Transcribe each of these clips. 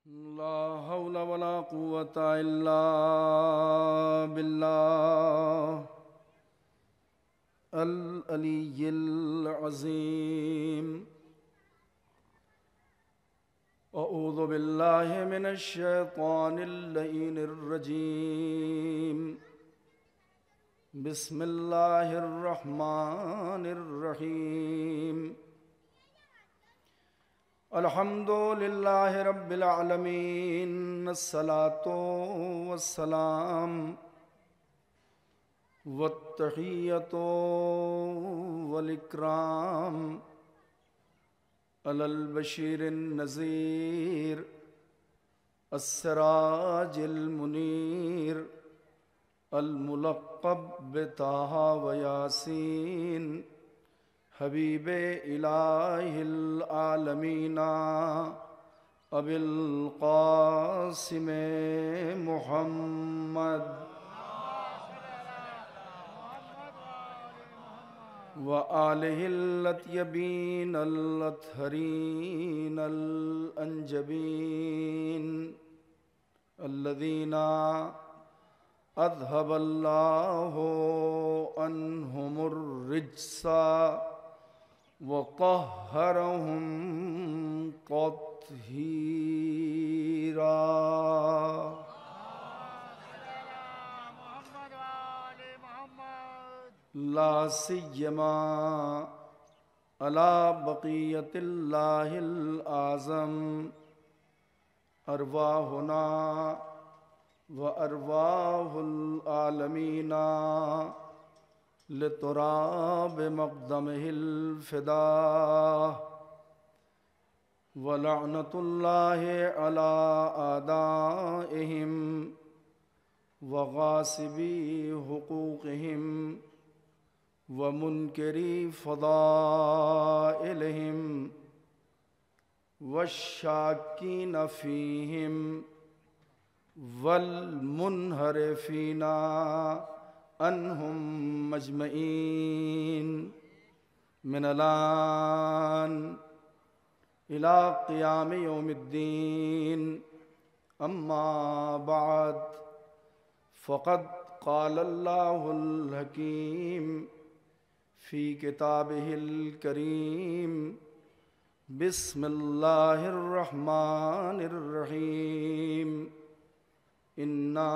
ला हौला वला कुव्वता इल्ला बिल्लाह अल अलीय्यिल अज़ीम। अऊज़ु बिल्लाहि मिनश शैतानिर लईनिर रजीम। बिस्मिल्लाहिर रहमानिर रहीम। अल्हम्दुलिल्लाहि रब्बिल आलमीन। अस्सलातु वस्सलाम वत्तहिय्यतु वल इकराम अलल बशीरिन नज़ीर अस्सिराजिल मुनीर अल मुलक़्क़ब बिताहा व यासीन हबीबे इलाहिल आलमीना अबिल क़ासिमे मुहम्मद व आलिहिल अत्यबीन अल अत्हरीन अल अंजबीन अल्लज़ीना अज़हबल्लाहु अन्हुमुर रिज्सा वक़हरहुम तत्हीरा। ला सिय्यमा अला बक़ियतिल्लाहिल आज़म अरवाहुना व अरवाहुल आलमीना लितुराब मक़दमिहिल फ़िदा व लअनतुल्लाहि अला आदाइहिम व गासिबी हुकूक़िहिम व मुनकरी फ़दाइलिहिम व शाकीन फ़ीहिम वल मुनहरिफीना अन्हुम मजमईन मिनल आन इला क़ियाम यौमिद्दीन। अम्मा बाद फ़क़द क़ालल्लाहुल हकीम फ़ी किताबिहिल करीम। बिस्मिल्लाहिर रहमानिर रहीम। इन्ना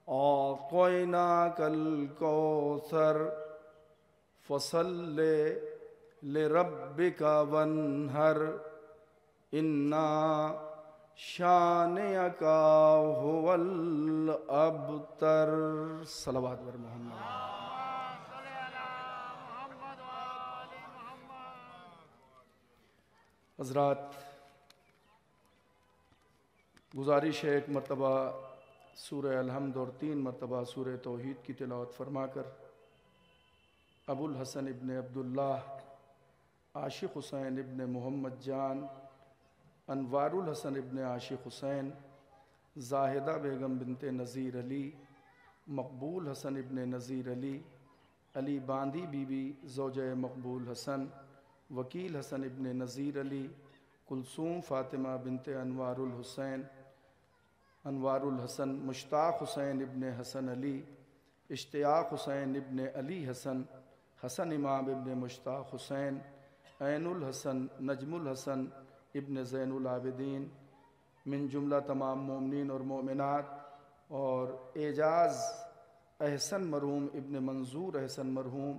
आक़ैनाकल कौसर फ़सल्लि लिरब्बिका वन्हर इन्ना शानिअका हुवल अबतर। सलवात बर मोहम्मद। हज़रात, गुजारिश है एक मरतबा सूरह अल-हम्द और 3 मरतबा सूरह तौहीद की तिलावत फरमाकर अबुल हसन इब्न अब्दुल्लाह आशिक़ हुसैन इब्न मोहम्मद जान अनवारुल हसन इब्न आशिक़ हुसैन ज़ाहिदा बेगम बिनते नज़ीर अली मकबूल हसन इब्न नज़ीर अली अली बांदी बीबी ज़ौजे मकबूल हसन वकील हसन इब्न नज़ीर अली कुलसूम फ़ातिमा बिनते अनवारुल हुसैन अनवारुल हसन मुश्ताक़ हुसैन इब्न हसन अली इश्तियाक़ हुसैन इब्न अली हसन हसन इमाम इब्न मुश्ताक़ हुसैन ऐनुल हसन नजमुल हसन इब्न ज़ैनुल आबिदीन मिन जुमला तमाम मोमिनीन और मोमिनात और एजाज़ अहसन मरहूम इब्न मंजूर अहसन मरहूम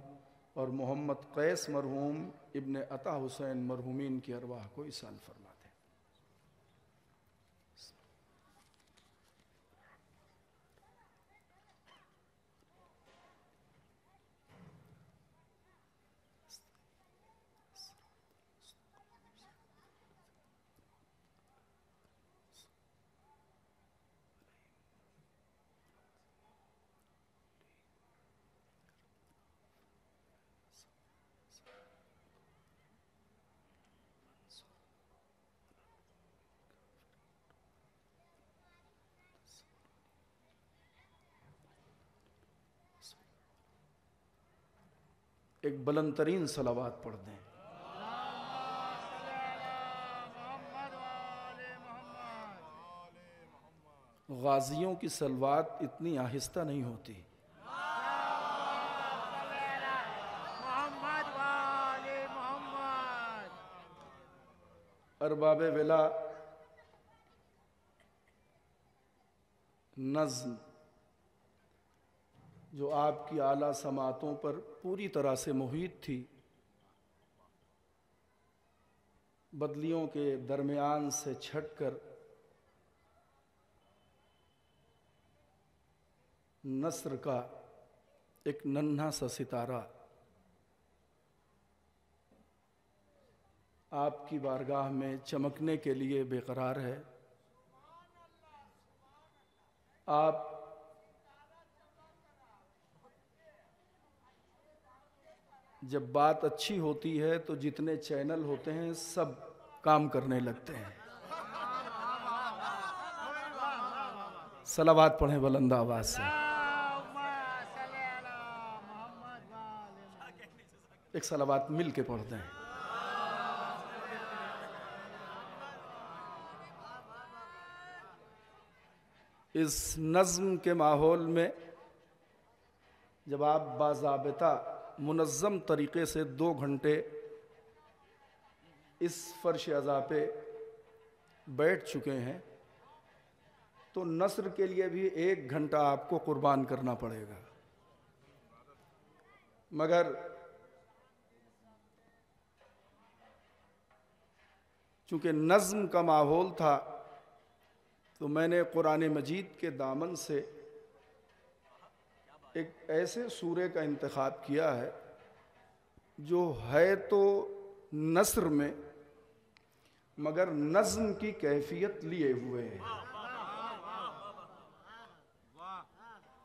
और मोहम्मद कैस मरहूम इब्न अता हुसैन मरहूमीन की अरवाह को इसाल फरमा दें। एक बुलंद तरीन सलावात पढ़ दें। गाजियों की सलवात इतनी आहिस्ता नहीं होती। अरबाब विला नज़्म जो आपकी आला समातों पर पूरी तरह से मुहीत थी, बदलियों के दरमियान से छटकर नस्र का एक नन्हा सा सितारा आपकी बारगाह में चमकने के लिए बेकरार है। आप जब बात अच्छी होती है तो जितने चैनल होते हैं सब काम करने लगते हैं। सलावात पढ़ें बुलंद आवाज से। एक सलावात मिल के पढ़ते हैं। इस नज़्म के माहौल में जब आप बाज़ाबिता मुनज़्ज़म तरीक़े से 2 घंटे इस फ़र्श अज़ा पे बैठ चुके हैं तो नस्र के लिए भी 1 घंटा आपको कुर्बान करना पड़ेगा। मगर चूँकि नज़्म का माहौल था तो मैंने कुरान मजीद के दामन से एक ऐसे सूरे का इंतखाब किया है जो है तो नस्र में मगर नज़्म की कैफियत लिए हुए है।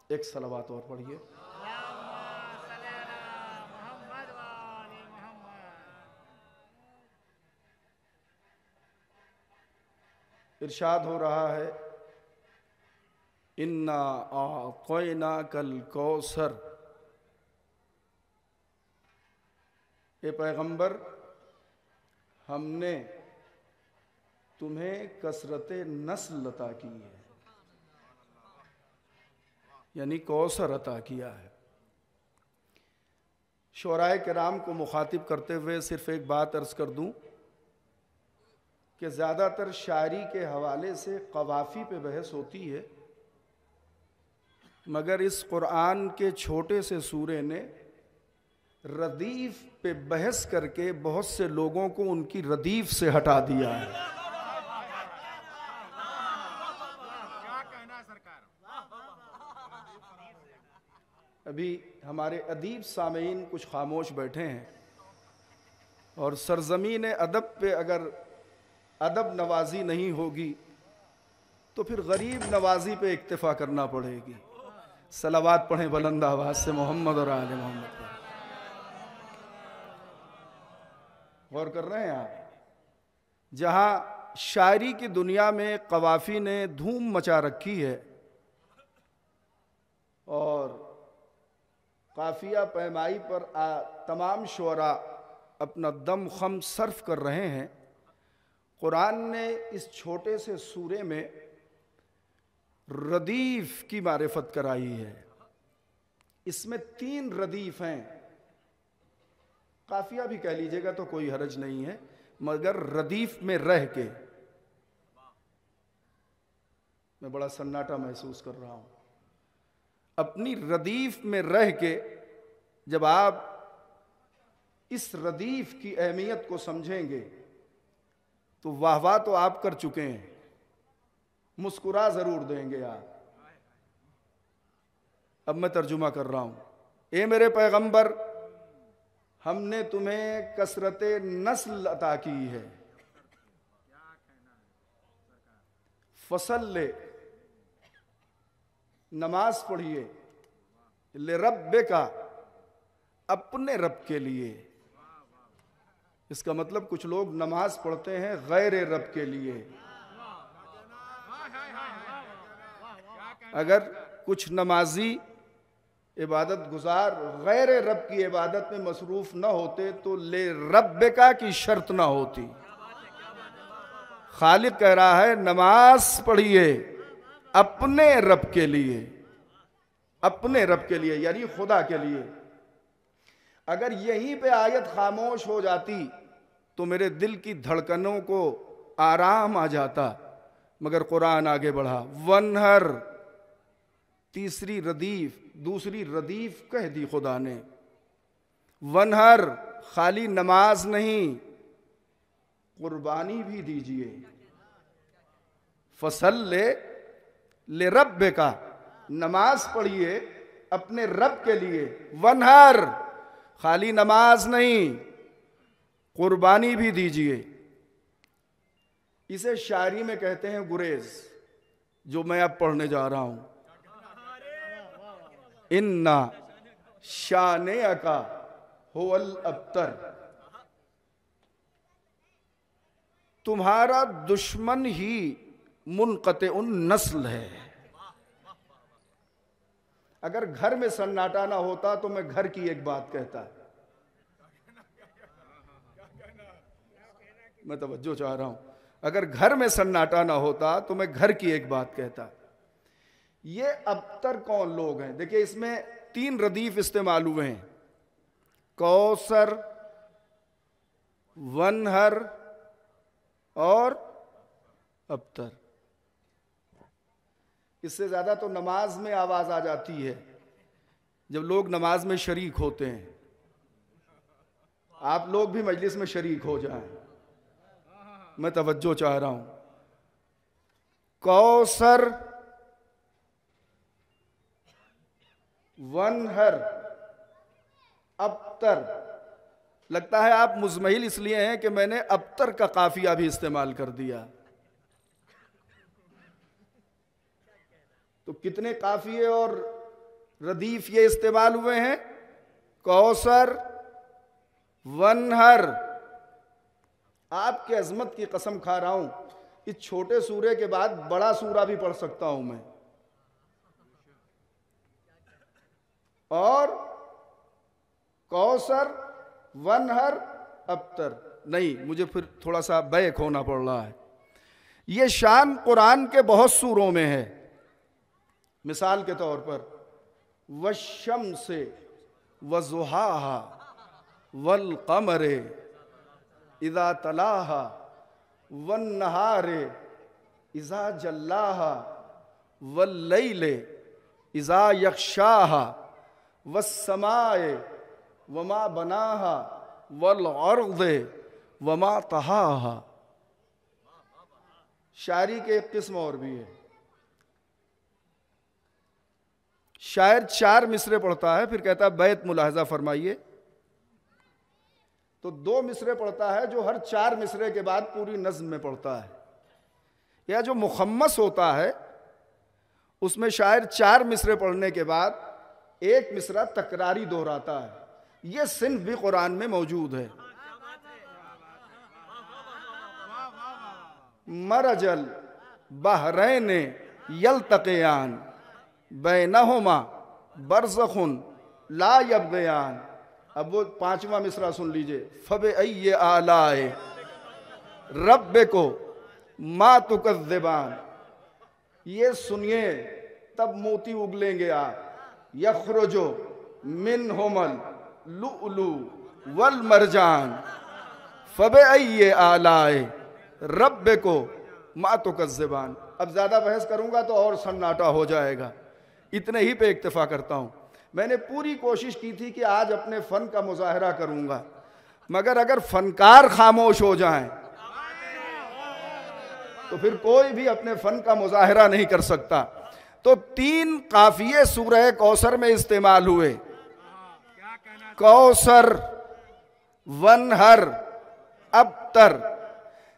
एक सलावत और पढ़िए। इरशाद हो रहा है, इन्ना आक़ैना कल कौसर। ए पैगंबर, हमने तुम्हें कसरत नस्ल अता की है, यानी कौसर अता किया है। शोराए किराम को मुखातिब करते हुए सिर्फ एक बात अर्ज कर दूं कि ज़्यादातर शायरी के हवाले से कवाफ़ी पे बहस होती है, मगर इस कुरान के छोटे से सूरे ने रदीफ़ पे बहस करके बहुत से लोगों को उनकी रदीफ़ से हटा दिया है। अभी हमारे अदीब सामीन कुछ खामोश बैठे हैं और सरज़मीन अदब पे अगर अदब नवाजी नहीं होगी तो फिर गरीब नवाजी पे इक्तिफा करना पड़ेगी। सलावात पढ़ें बुलंद आवाज से मोहम्मद और आले मोहम्मद पर। गौर कर रहे हैं आप, जहां शायरी की दुनिया में कवाफी ने धूम मचा रखी है और काफिया पैमाई पर तमाम शुअरा अपना दम खम सर्फ कर रहे हैं, कुरान ने इस छोटे से सूरे में रदीफ की मारिफत कराई है। इसमें 3 रदीफ हैं, काफिया भी कह लीजिएगा तो कोई हरज नहीं है, मगर रदीफ में रह के मैं बड़ा सन्नाटा महसूस कर रहा हूं। अपनी रदीफ में रह के जब आप इस रदीफ की अहमियत को समझेंगे तो वाह वाह तो आप कर चुके हैं, मुस्कुरा जरूर देंगे आप। अब मैं तर्जुमा कर रहा हूं। ए मेरे पैगंबर, हमने तुम्हें कसरत नस्ल अता की है। फसल ले, नमाज पढ़िए, ले रब्बे का, अपने रब के लिए। इसका मतलब कुछ लोग नमाज पढ़ते हैं गैर रब के लिए। अगर कुछ नमाजी इबादत गुजार गैर रब की इबादत में मसरूफ न होते तो ले रब्बे का की शर्त ना होती। खालिक कह रहा है नमाज पढ़िए, अपने रब के लिए, अपने रब के लिए यानी खुदा के लिए। अगर यहीं पे आयत खामोश हो जाती तो मेरे दिल की धड़कनों को आराम आ जाता, मगर कुरान आगे बढ़ा। वनहर, तीसरी रदीफ, दूसरी रदीफ कह दी खुदा ने। वनहर खाली नमाज नहीं, कुर्बानी भी दीजिए। फसल्ले ले रब्बे का, नमाज पढ़िए अपने रब के लिए। वनहर खाली नमाज नहीं, कुर्बानी भी दीजिए। इसे शायरी में कहते हैं गुरेज, जो मैं अब पढ़ने जा रहा हूं। इन्ना शाने का होल अबतर, तुम्हारा दुश्मन ही मुनक़ते उन नस्ल है। अगर घर में सन्नाटा ना होता तो मैं घर की एक बात कहता। मैं तवज्जो चाह रहा हूं। अगर घर में सन्नाटा ना होता तो मैं घर की एक बात कहता। ये अबतर कौन लोग हैं? देखिए, इसमें 3 रदीफ इस्तेमाल हुए हैं, कौसर, वनहर और अबतर। इससे ज्यादा तो नमाज में आवाज आ जाती है जब लोग नमाज में शरीक होते हैं। आप लोग भी मजलिस में शरीक हो जाएं, मैं तवज्जो चाह रहा हूं। कौसर, वनहर, अबतर। लगता है आप मुजमहिल इसलिए हैं कि मैंने अबतर का काफिया भी इस्तेमाल कर दिया। तो कितने काफिये और रदीफ ये इस्तेमाल हुए हैं? कौसर, वनहर। आपके अजमत की कसम खा रहा हूं, इस छोटे सूरे के बाद बड़ा सूरा भी पढ़ सकता हूं मैं। और कौसर, वनहर, अबतर नहीं, मुझे फिर थोड़ा सा बैक होना पड़ रहा है। यह शान कुरान के बहुत सूरों में है। मिसाल के तौर पर वशम्से वज़ुहाहा वल क़मरे इज़ा तलाहा वन्नहारे इज़ा जल्लाहा वल्लैले इज़ा यग़शाहा वस्समाए वमा बनाहा वल अर्ज़े वमा तहाहा। शायरी के एक किस्म और भी है। शायर 4 मिसरे पढ़ता है, फिर कहता है बैत मुलाहजा फरमाइए। तो 2 मिसरे पढ़ता है जो हर 4 मिसरे के बाद पूरी नज्म में पढ़ता है। या जो मुखम्मस होता है उसमें शायर 4 मिसरे पढ़ने के बाद 1 मिसरा तकरारी दोहराता है। यह सिन्फ भी कुरान में मौजूद है। मरजल बहरैन यल्तक़ियान बैनहुमा बरज़ख़ुन ला यब्ग़ियान। अब वो 5वां मिसरा सुन लीजिए। फ़बिअय्यि आलाए रब्बिको मा तुकज़्ज़िबान। ये सुनिए तब मोती उगलेंगे आप। यख़रुजु मिनहुमल लुअलु वल मरजान फ़बिअय्यि आलाए रब्बिको मा तुकज़्ज़िबान। अब ज्यादा बहस करूंगा तो और सन्नाटा हो जाएगा, इतने ही पे इक्तफा करता हूं। मैंने पूरी कोशिश की थी कि आज अपने फन का मुजाहरा करूंगा, मगर अगर फनकार खामोश हो जाएं तो फिर कोई भी अपने फन का मुजाहरा नहीं कर सकता। तो 3 काफिये सूरह कौसर में इस्तेमाल हुए। कौसर, वनहर, अबतर।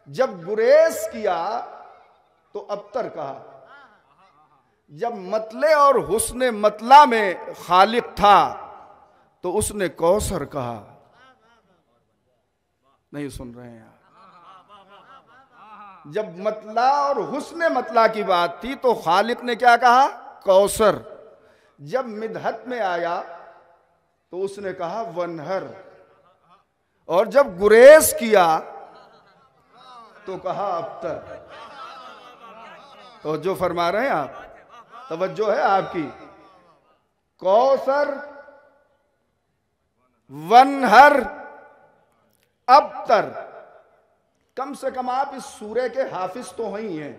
जब गुरेज किया तो अबतर कहा। जब मतले और हुस्ने मतला में खालिक था तो उसने कौसर कहा। नहीं सुन रहे हैं आप? जब मतला और हुस्ने मतला की बात थी तो खालिक ने क्या कहा? कौसर। जब मिदहत में आया तो उसने कहा वनहर। और जब गुरेज किया तो कहा अबतर। तो जो फरमा रहे हैं आप, तवज्जो है आपकी। कौसर, वनहर, अबतर। कम से कम आप इस सूरे के हाफिज तो ही हैं।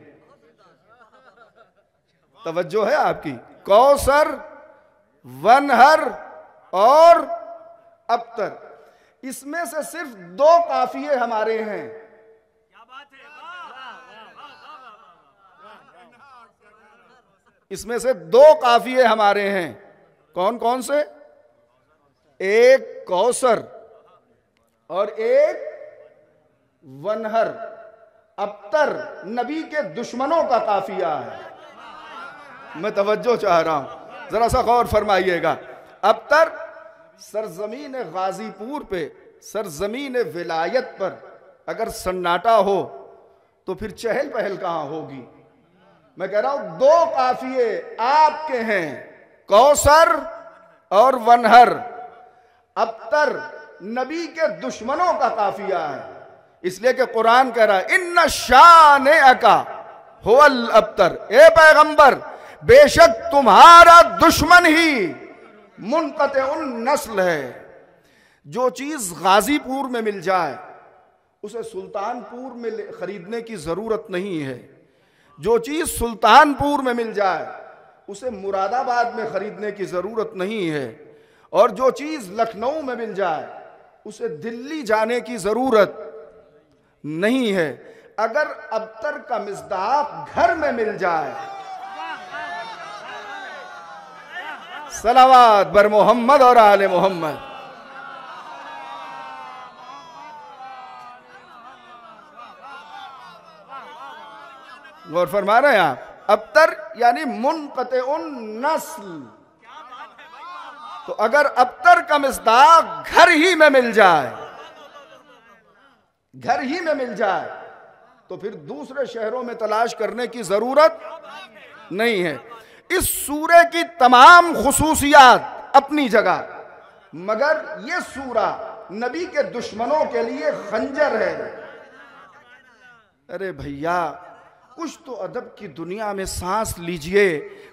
तवज्जो है आपकी। कौसर, वनहर और अबतर, इसमें से सिर्फ 2 काफिये हमारे हैं। इसमें से 2 काफिये हमारे हैं। कौन कौन से? एक कौसर और एक वनहर। अबतर नबी के दुश्मनों का काफिया है। मैं तवज्जो चाह रहा हूं, जरा सा गौर फरमाइएगा। अबतर सरजमीन गाजीपुर पे, सरजमीन विलायत पर अगर सन्नाटा हो तो फिर चहल पहल कहां होगी। मैं कह रहा हूं 2 काफिये आपके हैं, कौसर और वनहर। अबतर नबी के दुश्मनों का काफिया है, इसलिए कि कुरान कह रहा है इन्ना शाने अका हुवल अबतर। ए पैगंबर, बेशक तुम्हारा दुश्मन ही मुनक़ते उन नस्ल है। जो चीज गाजीपुर में मिल जाए उसे सुल्तानपुर में खरीदने की जरूरत नहीं है। जो चीज सुल्तानपुर में मिल जाए उसे मुरादाबाद में खरीदने की जरूरत नहीं है। और जो चीज लखनऊ में मिल जाए उसे दिल्ली जाने की जरूरत नहीं है। अगर अबतर का मिस्दाक घर में मिल जाए, सलावात बर मोहम्मद और आले मोहम्मद। गौर फरमा रहे हैं आप। अबतर यानी मुनक़ते उन नस्ल। तो अगर अबतर का मिस्दाक घर ही में मिल जाए, घर ही में मिल जाए, तो फिर दूसरे शहरों में तलाश करने की जरूरत नहीं है। इस सूरे की तमाम खुसूसियात अपनी जगह, मगर यह सूरा नबी के दुश्मनों के लिए खंजर है। अरे भैया, कुछ तो अदब की दुनिया में सांस लीजिए।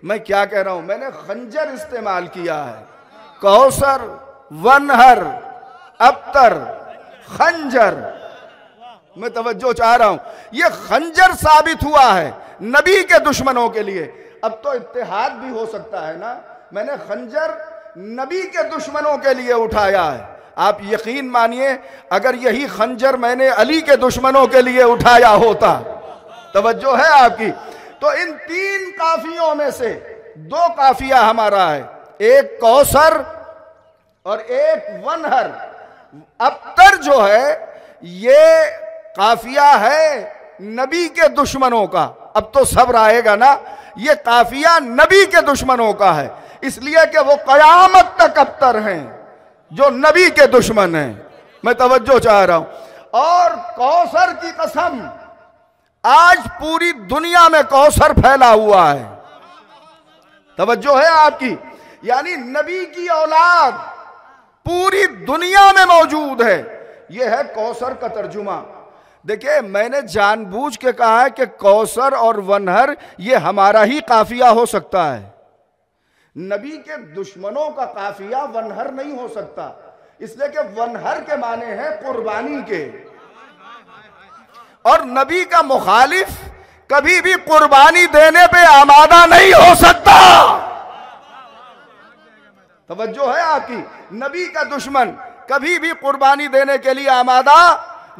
मैं क्या कह रहा हूं, मैंने खंजर इस्तेमाल किया है। कौसर, वनहर, अबतर, खंजर। मैं तवज्जो चाह रहा हूं, यह खंजर साबित हुआ है नबी के दुश्मनों के लिए। अब तो इत्तेहाद भी हो सकता है ना। मैंने खंजर नबी के दुश्मनों के लिए उठाया है। आप यकीन मानिए, अगर यही खंजर मैंने अली के दुश्मनों के लिए उठाया होता, तवज्जो है आपकी, तो इन 3 काफियों में से 2 काफिया हमारा है, एक कौसर और एक वनहर। अबतर जो है ये काफिया है नबी के दुश्मनों का। अब तो सब्र आएगा ना। ये काफिया नबी के दुश्मनों का है, इसलिए कि वो कयामत तक अबतर हैं जो नबी के दुश्मन हैं। मैं तवज्जो चाह रहा हूं। और कौसर की कसम, आज पूरी दुनिया में कौसर फैला हुआ है। तवज्जो है आपकी। यानी नबी की औलाद पूरी दुनिया में मौजूद है। यह है कौसर का तर्जुमा। देखिए, मैंने जानबूझ के कहा है कि कौसर और वनहर ये हमारा ही काफिया हो सकता है। नबी के दुश्मनों का काफिया वनहर नहीं हो सकता, इसलिए कि वनहर के माने हैं कुर्बानी के। और नबी का मुखालिफ कभी भी कुर्बानी देने पे आमादा नहीं हो सकता। तवज्जो है आपकी। नबी का दुश्मन कभी भी कुर्बानी देने के लिए आमादा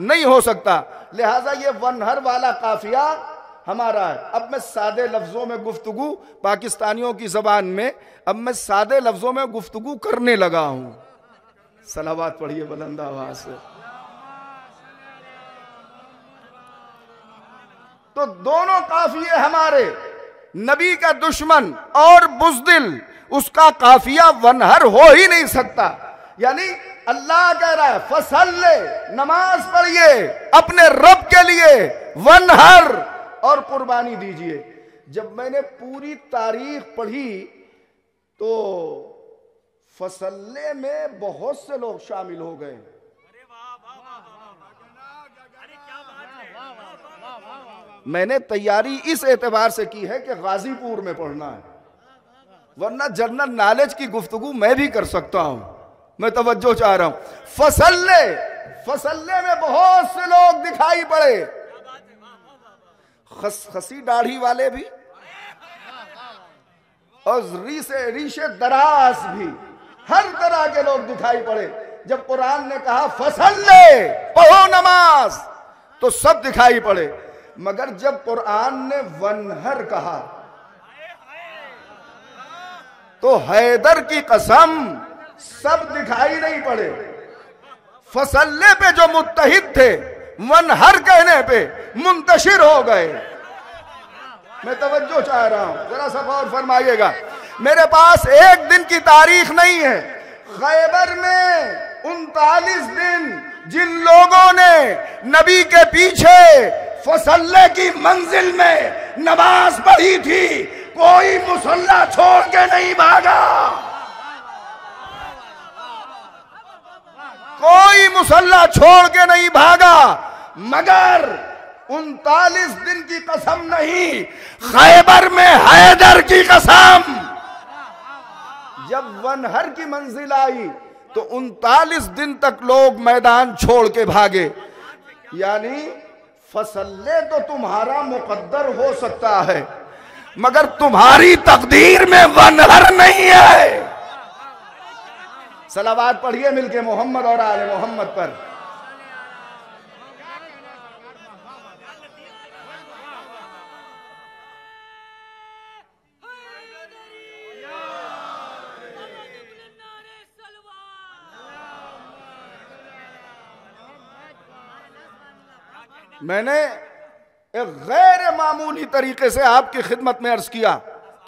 नहीं हो सकता। लिहाजा ये वनहर वाला काफिया हमारा है। अब मैं सादे लफ्जों में गुफ्तगू, पाकिस्तानियों की जबान में, अब मैं सादे लफ्जों में गुफ्तगू करने लगा हूं। सलावत पढ़िए बुलंद आवाज से। तो दोनों काफिये हमारे, नबी का दुश्मन और बुज़दिल, उसका काफिया वनहर हो ही नहीं सकता। यानी अल्लाह कह रहा है फसल्ले, नमाज पढ़िए अपने रब के लिए, वनहर, और कुर्बानी दीजिए। जब मैंने पूरी तारीख पढ़ी तो फसल्ले में बहुत से लोग शामिल हो गए। मैंने तैयारी इस एतबार से की है कि गाजीपुर में पढ़ना है। वरना जनरल नॉलेज की गुफ्तगू मैं भी कर सकता हूं। मैं तवज्जो चाह रहा हूं। फसल्ले, फसल्ले में बहुत से लोग दिखाई पड़े, खसी दाढ़ी वाले भी और रीशे दराज भी, हर तरह के लोग दिखाई पड़े। जब कुरान ने कहा फसल्ले, पढ़ो नमाज, तो सब दिखाई पड़े। मगर जब कुरान ने वनहर कहा तो हैदर की कसम सब दिखाई नहीं पड़े। फसल्ले पे जो मुत्तहिद थे वनहर कहने पे मुंतशिर हो गए। मैं तवज्जो चाह रहा हूं, जरा सा गौर फरमाइएगा। मेरे पास एक दिन की तारीख नहीं है। खैबर में 39 दिन जिन लोगों ने नबी के पीछे फसल्ले की मंजिल में नमाज पढ़ी थी, कोई मुसल्ला छोड़ के नहीं भागा, कोई मुसल्ला छोड़ के नहीं भागा। मगर 39 दिन की कसम नहीं, खैबर में हैदर की कसम। जब वनहर की मंजिल आई तो 39 दिन तक लोग मैदान छोड़ के भागे। यानी फसल्ले तो तुम्हारा मुकद्दर हो सकता है, मगर तुम्हारी तकदीर में वनहर नहीं है। सलावात पढ़िए मिलके मोहम्मद और आले मोहम्मद पर। मैंने एक गैर मामूली तरीके से आपकी खिदमत में अर्ज किया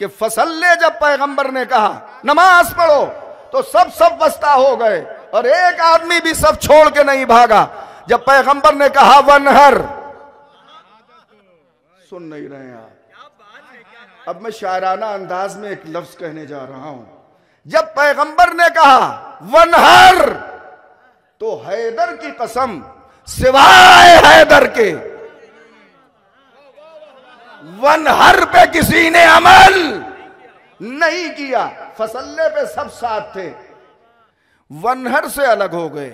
कि फसल्ले जब पैगंबर ने कहा नमाज पढ़ो तो सब बस्ता हो गए और एक आदमी भी सब छोड़ के नहीं भागा। जब पैगंबर ने कहा वनहर, सुन नहीं रहे आप। अब मैं शायराना अंदाज में एक लफ्ज कहने जा रहा हूं। जब पैगंबर ने कहा वनहर तो हैदर की कसम, सिवाय हैदर के वनहर पे किसी ने अमल नहीं किया। फसल्ले पे सब साथ थे, वनहर से अलग हो गए।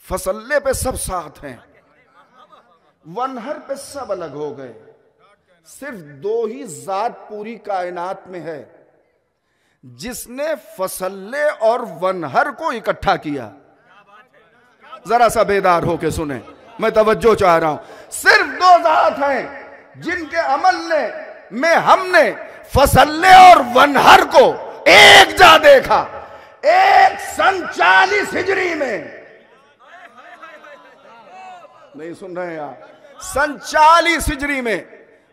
फसल्ले पे सब साथ हैं, वनहर पे सब अलग हो गए। सिर्फ दो ही जात पूरी कायनात में है जिसने फसल्ले और वनहर को इकट्ठा किया। जरा सा बेदार होके सुने, मैं तवज्जो चाह रहा हूं। सिर्फ दो जात हैं जिनके अमल में हमने फसल्ले और वनहर को एक जा देखा। एक सन 40 हिजरी में, नहीं सुन रहे हैं आप, सन 40 हिजरी में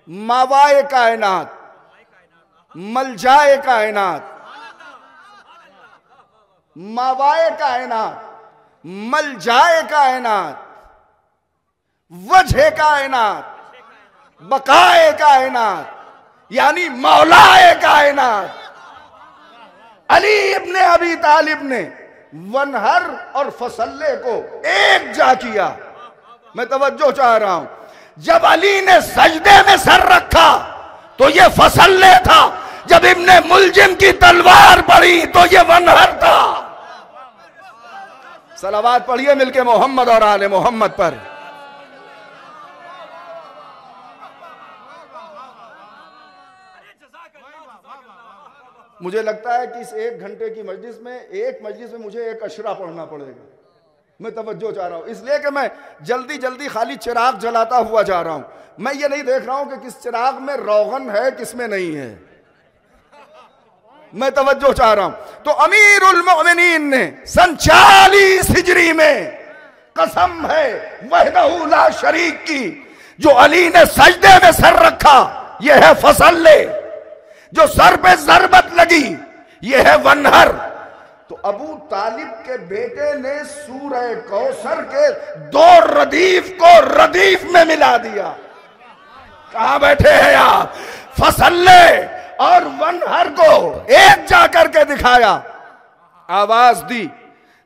मावाए कायनात, मलजाए कायनात, मावाए कायनात, मलजाए कायनात, वजह कायनात, बकाए कायनात, यानी मौलाए कायनात अली इब्ने अबी तालिब ने वनहर और फसल्ले को एक जा किया। मैं तवज्जो चाह रहा हूं। जब अली ने सजदे में सर रखा तो ये फसल्ले था, जब इब्ने मुलजिम की तलवार पड़ी तो ये वनहर था। सलावात पढ़िए मिलके मोहम्मद और आले मोहम्मद पर। मुझे लगता है कि इस 1 घंटे की मजलिस में मुझे एक अशरा पढ़ना पड़ेगा। मैं तवज्जो चाह रहा हूं, इसलिए कि मैं जल्दी जल्दी खाली चिराग जलाता हुआ जा रहा हूं। मैं ये नहीं देख रहा हूं कि किस चिराग में रोगन है किस में नहीं है। मैं तवज्जो चाह रहा हूं। तो अमीरुल मोमिनीन ने सन 40 हिजरी में कसम है वहदहू ला शरीक की, जो अली ने सजदे में सर रखा यह है फसल्ले, जो सर पे जरबत लगी यह है वनहर। तो अबू तालिब के बेटे ने सूरह कौसर के 2 रदीफ को रदीफ में मिला दिया। कहां बैठे हैं आप? फसल्ले और वनहर को एक जाकर के दिखाया, आवाज दी।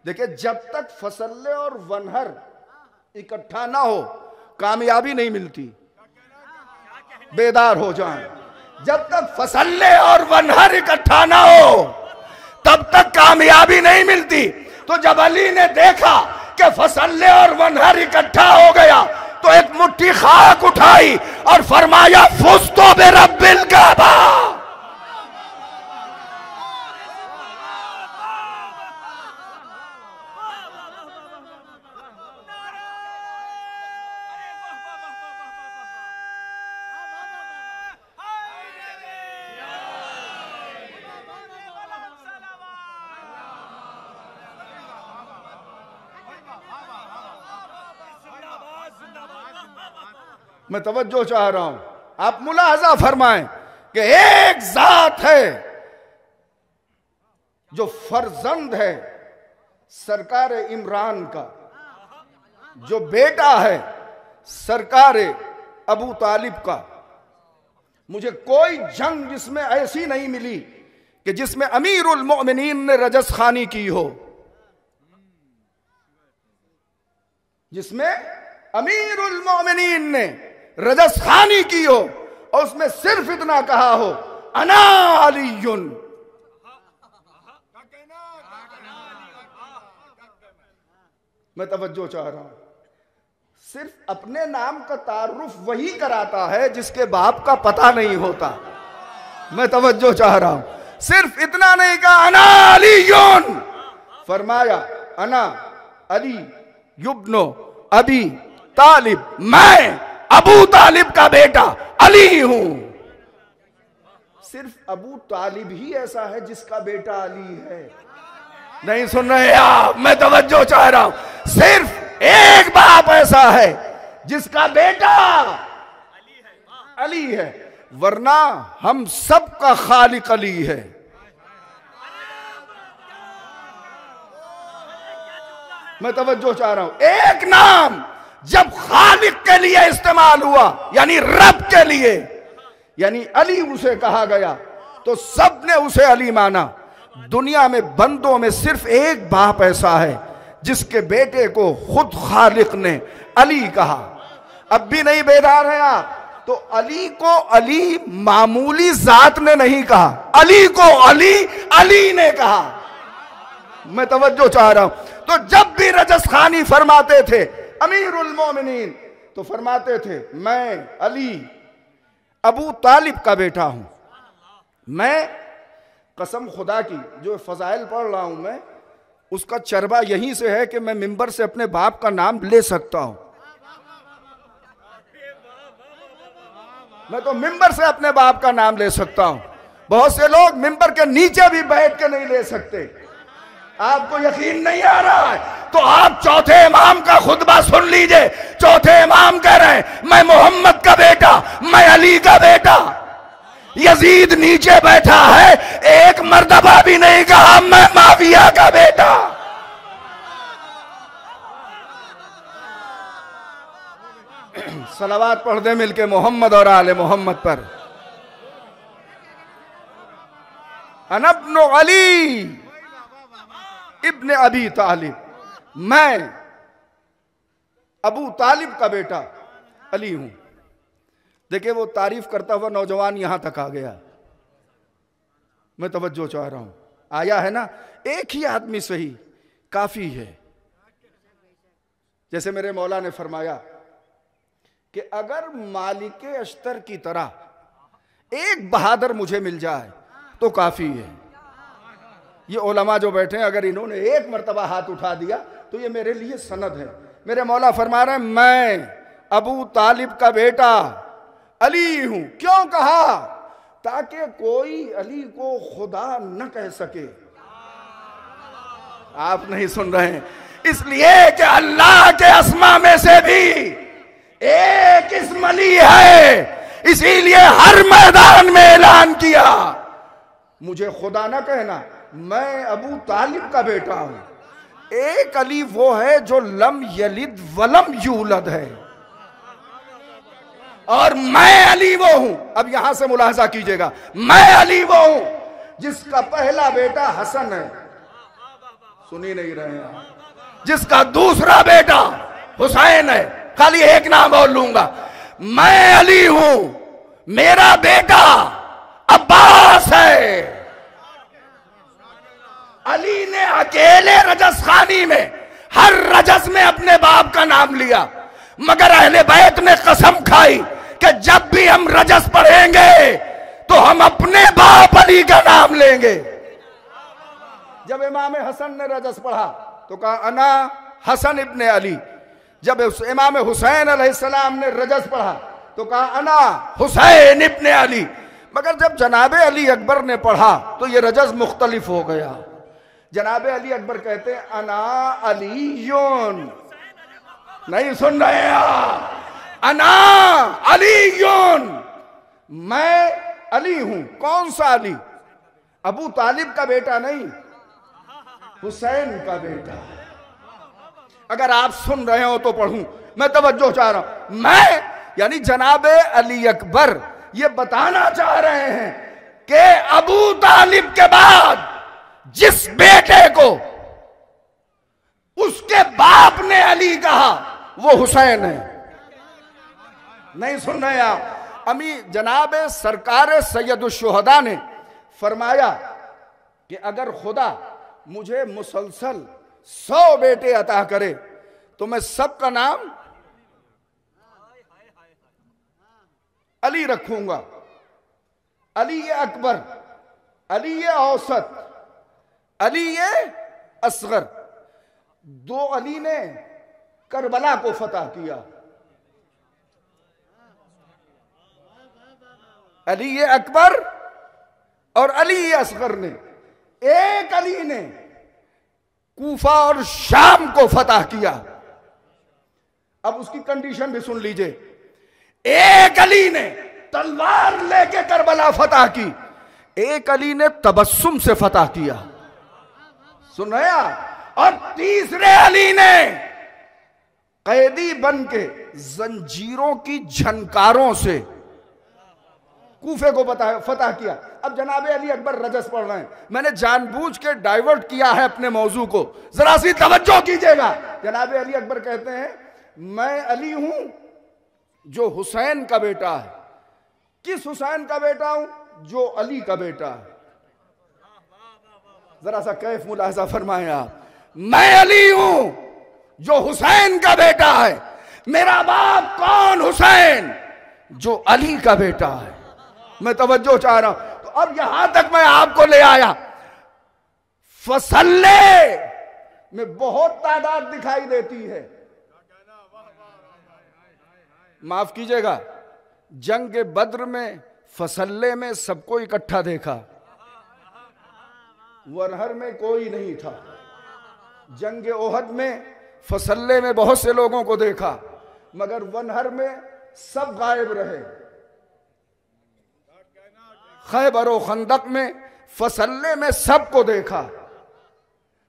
देखिए, जब तक फसल्ले और वनहर इकट्ठा ना हो कामयाबी नहीं मिलती। बेदार हो जाएं। जब तक फसल्ले और वनहर इकट्ठा ना हो तब तक कामयाबी नहीं मिलती। तो जब अली ने देखा कि फसल्ले और वनहर इकट्ठा हो गया तो एक मुट्ठी खाक उठाई और फरमाया फुस्तो बिरब्बिल काबा। मैं तवज्जो चाह रहा हूं, आप मुलाहजा फरमाएं कि एक जात है जो फर्जंद है सरकार इमरान का, जो बेटा है सरकार अबू तालिब का। मुझे कोई जंग जिसमें ऐसी नहीं मिली कि जिसमें अमीरुल मोमिनीन ने रजस खानी की हो, जिसमें अमीरुल मोमिनीन ने रजस खानी की हो और उसमें सिर्फ इतना कहा हो अना अलीयुन। मैं तवज्जो चाह रहा हूं, सिर्फ अपने नाम का तारुफ वही कराता है जिसके बाप का पता नहीं होता। मैं तवज्जो चाह रहा हूं, सिर्फ इतना नहीं कहा अना अलीयुन, फरमाया अना अली युब्नो अबी तालिब, मैं अबू तालिब का बेटा अली हूं। सिर्फ अबू तालिब ही ऐसा है जिसका बेटा अली है। नहीं सुन रहे आप? मैं तवज्जो चाह रहा हूं, सिर्फ एक बाप ऐसा है जिसका बेटा अली है, वरना हम सब का खालिक अली है। मैं तवज्जो चाह रहा हूं, एक नाम जब खालिक के लिए इस्तेमाल हुआ यानी रब के लिए, यानी अली उसे कहा गया तो सब ने उसे अली माना। दुनिया में बंदों में सिर्फ एक बाप ऐसा है जिसके बेटे को खुद खालिक ने अली कहा। अब भी नहीं बेदार हैं आप? तो अली को अली मामूली जात ने नहीं कहा, अली को अली अली ने कहा। मैं तवज्जो चाह रहा हूं, तो जब भी रजस खानी फरमाते थे अमीरुल मोमिनीन तो फरमाते थे मैं अली अबू तालिब का बेटा हूं। मैं कसम खुदा की जो फजाइल पढ़ रहा हूं मैं, उसका चरबा यहीं से है कि मैं मिंबर से अपने बाप का नाम ले सकता हूं। मैं तो मिंबर से अपने बाप का नाम ले सकता हूं। बहुत से लोग मिंबर के नीचे भी बैठ के नहीं ले सकते। आपको यकीन नहीं आ रहा है तो आप चौथे इमाम का खुतबा सुन लीजिए। चौथे इमाम कह रहे हैं मैं मोहम्मद का बेटा, मैं अली का बेटा। यजीद नीचे बैठा है, एक मर्तबा भी नहीं कहा मैं माविया का बेटा। सलावात पढ़ दे मिलके मोहम्मद और आले मोहम्मद पर। अनब्नु अली इब्न अबी तालिब, मैं अबू तालिब का बेटा अली हूं। देखिए वो तारीफ करता हुआ नौजवान यहां तक आ गया। मैं तवज्जो चाह रहा हूं, आया है ना? एक ही आदमी सही काफी है। जैसे मेरे मौला ने फरमाया कि अगर मालिक अश्तर की तरह एक बहादुर मुझे मिल जाए तो काफी है। ये उलमा जो बैठे हैं अगर इन्होंने एक मर्तबा हाथ उठा दिया तो ये मेरे लिए सनद है। मेरे मौला फरमा रहे हैं मैं अबू तालिब का बेटा अली हूं। क्यों कहा? ताकि कोई अली को खुदा न कह सके। आप नहीं सुन रहे हैं? इसलिए कि अल्लाह के अस्मा में से भी एक इस्म अली है, इसीलिए हर मैदान में ऐलान किया मुझे खुदा ना कहना, मैं अबू तालिब का बेटा हूं। एक अली वो है जो लम यलिद वलम यूलद है और मैं अली वो हूं। अब यहां से मुलाहजा कीजिएगा, मैं अली वो हूं जिसका पहला बेटा हसन है, सुनी नहीं रहे हैं, जिसका दूसरा बेटा हुसैन है। खाली एक नाम और लूंगा, मैं अली हूं, मेरा बेटा अब्बास है। अली ने अकेले रजस खानी में हर रजस में अपने बाप का नाम लिया, मगर अहले बैत ने कसम खाई कि जब भी हम रजस पढ़ेंगे तो हम अपने बाप अली का नाम लेंगे। जब इमाम हसन ने रजस पढ़ा तो कहा अना हसन इब्ने अली। जब इमाम हुसैन अलैहिस्सलाम ने रजस पढ़ा तो कहा अना हुसैन इब्ने अली। मगर जब जनाबे अली अकबर ने पढ़ा तो ये रजस मुख्तलिफ हो गया। जनाबे अली अकबर कहते हैं अना अलीयुन, नहीं सुन रहे हैं, अना अलीयुन, मैं अली हूं। कौन सा अली? अबू तालिब का बेटा नहीं, हुसैन का बेटा। अगर आप सुन रहे हो तो पढ़ूं, मैं तवज्जो चाह रहा हूं। मैं यानी जनाबे अली अकबर ये बताना चाह रहे हैं कि अबू तालिब के बाद जिस बेटे को उसके बाप ने अली कहा वो हुसैन है। नहीं सुन रहे आप? अमी जनाबे सरकार सैयदुश्शुहदा ने फरमाया कि अगर खुदा मुझे मुसलसल 100 बेटे अता करे तो मैं सबका नाम अली रखूंगा। अली ये अकबर, अली ये औसत, अली ये असगर। 2 अली ने करबला को फतह किया। अली ये अकबर और अली ये असगर ने, एक अली ने कूफा और शाम को फतह किया। अब उसकी कंडीशन भी सुन लीजिए। एक अली ने तलवार लेके करबला फतह की, एक अली ने तबस्सुम से फतह किया। सुन रहे आप? और तीसरे अली ने कैदी बन के जंजीरों की झनकारों से कूफे को फतह किया। अब जनाबे अली अकबर रजस पढ़ रहे हैं, मैंने जानबूझ के डाइवर्ट किया है अपने मौजू को, जरा सी तवज्जो कीजिएगा। जनाबे अली अकबर कहते हैं मैं अली हूं जो हुसैन का बेटा है। किस हुसैन का बेटा हूं? जो अली का बेटा है। जरा सा कैफ मुलाहजा फरमाएं आप। मैं अली हूं जो हुसैन का बेटा है। मेरा बाप कौन? हुसैन, जो अली का बेटा है। मैं तवज्जो चाह रहा हूं। तो अब यहां तक मैं आपको ले आया। फसल्ले में बहुत तादाद दिखाई देती है। माफ कीजिएगा, जंग बद्र में फसल्ले में सबको इकट्ठा देखा, वनहर में कोई नहीं था। जंग ओहद में फसल्ले में बहुत से लोगों को देखा, मगर वनहर में सब गायब रहे। खैबर और खंदक में फसल्ले में सबको देखा,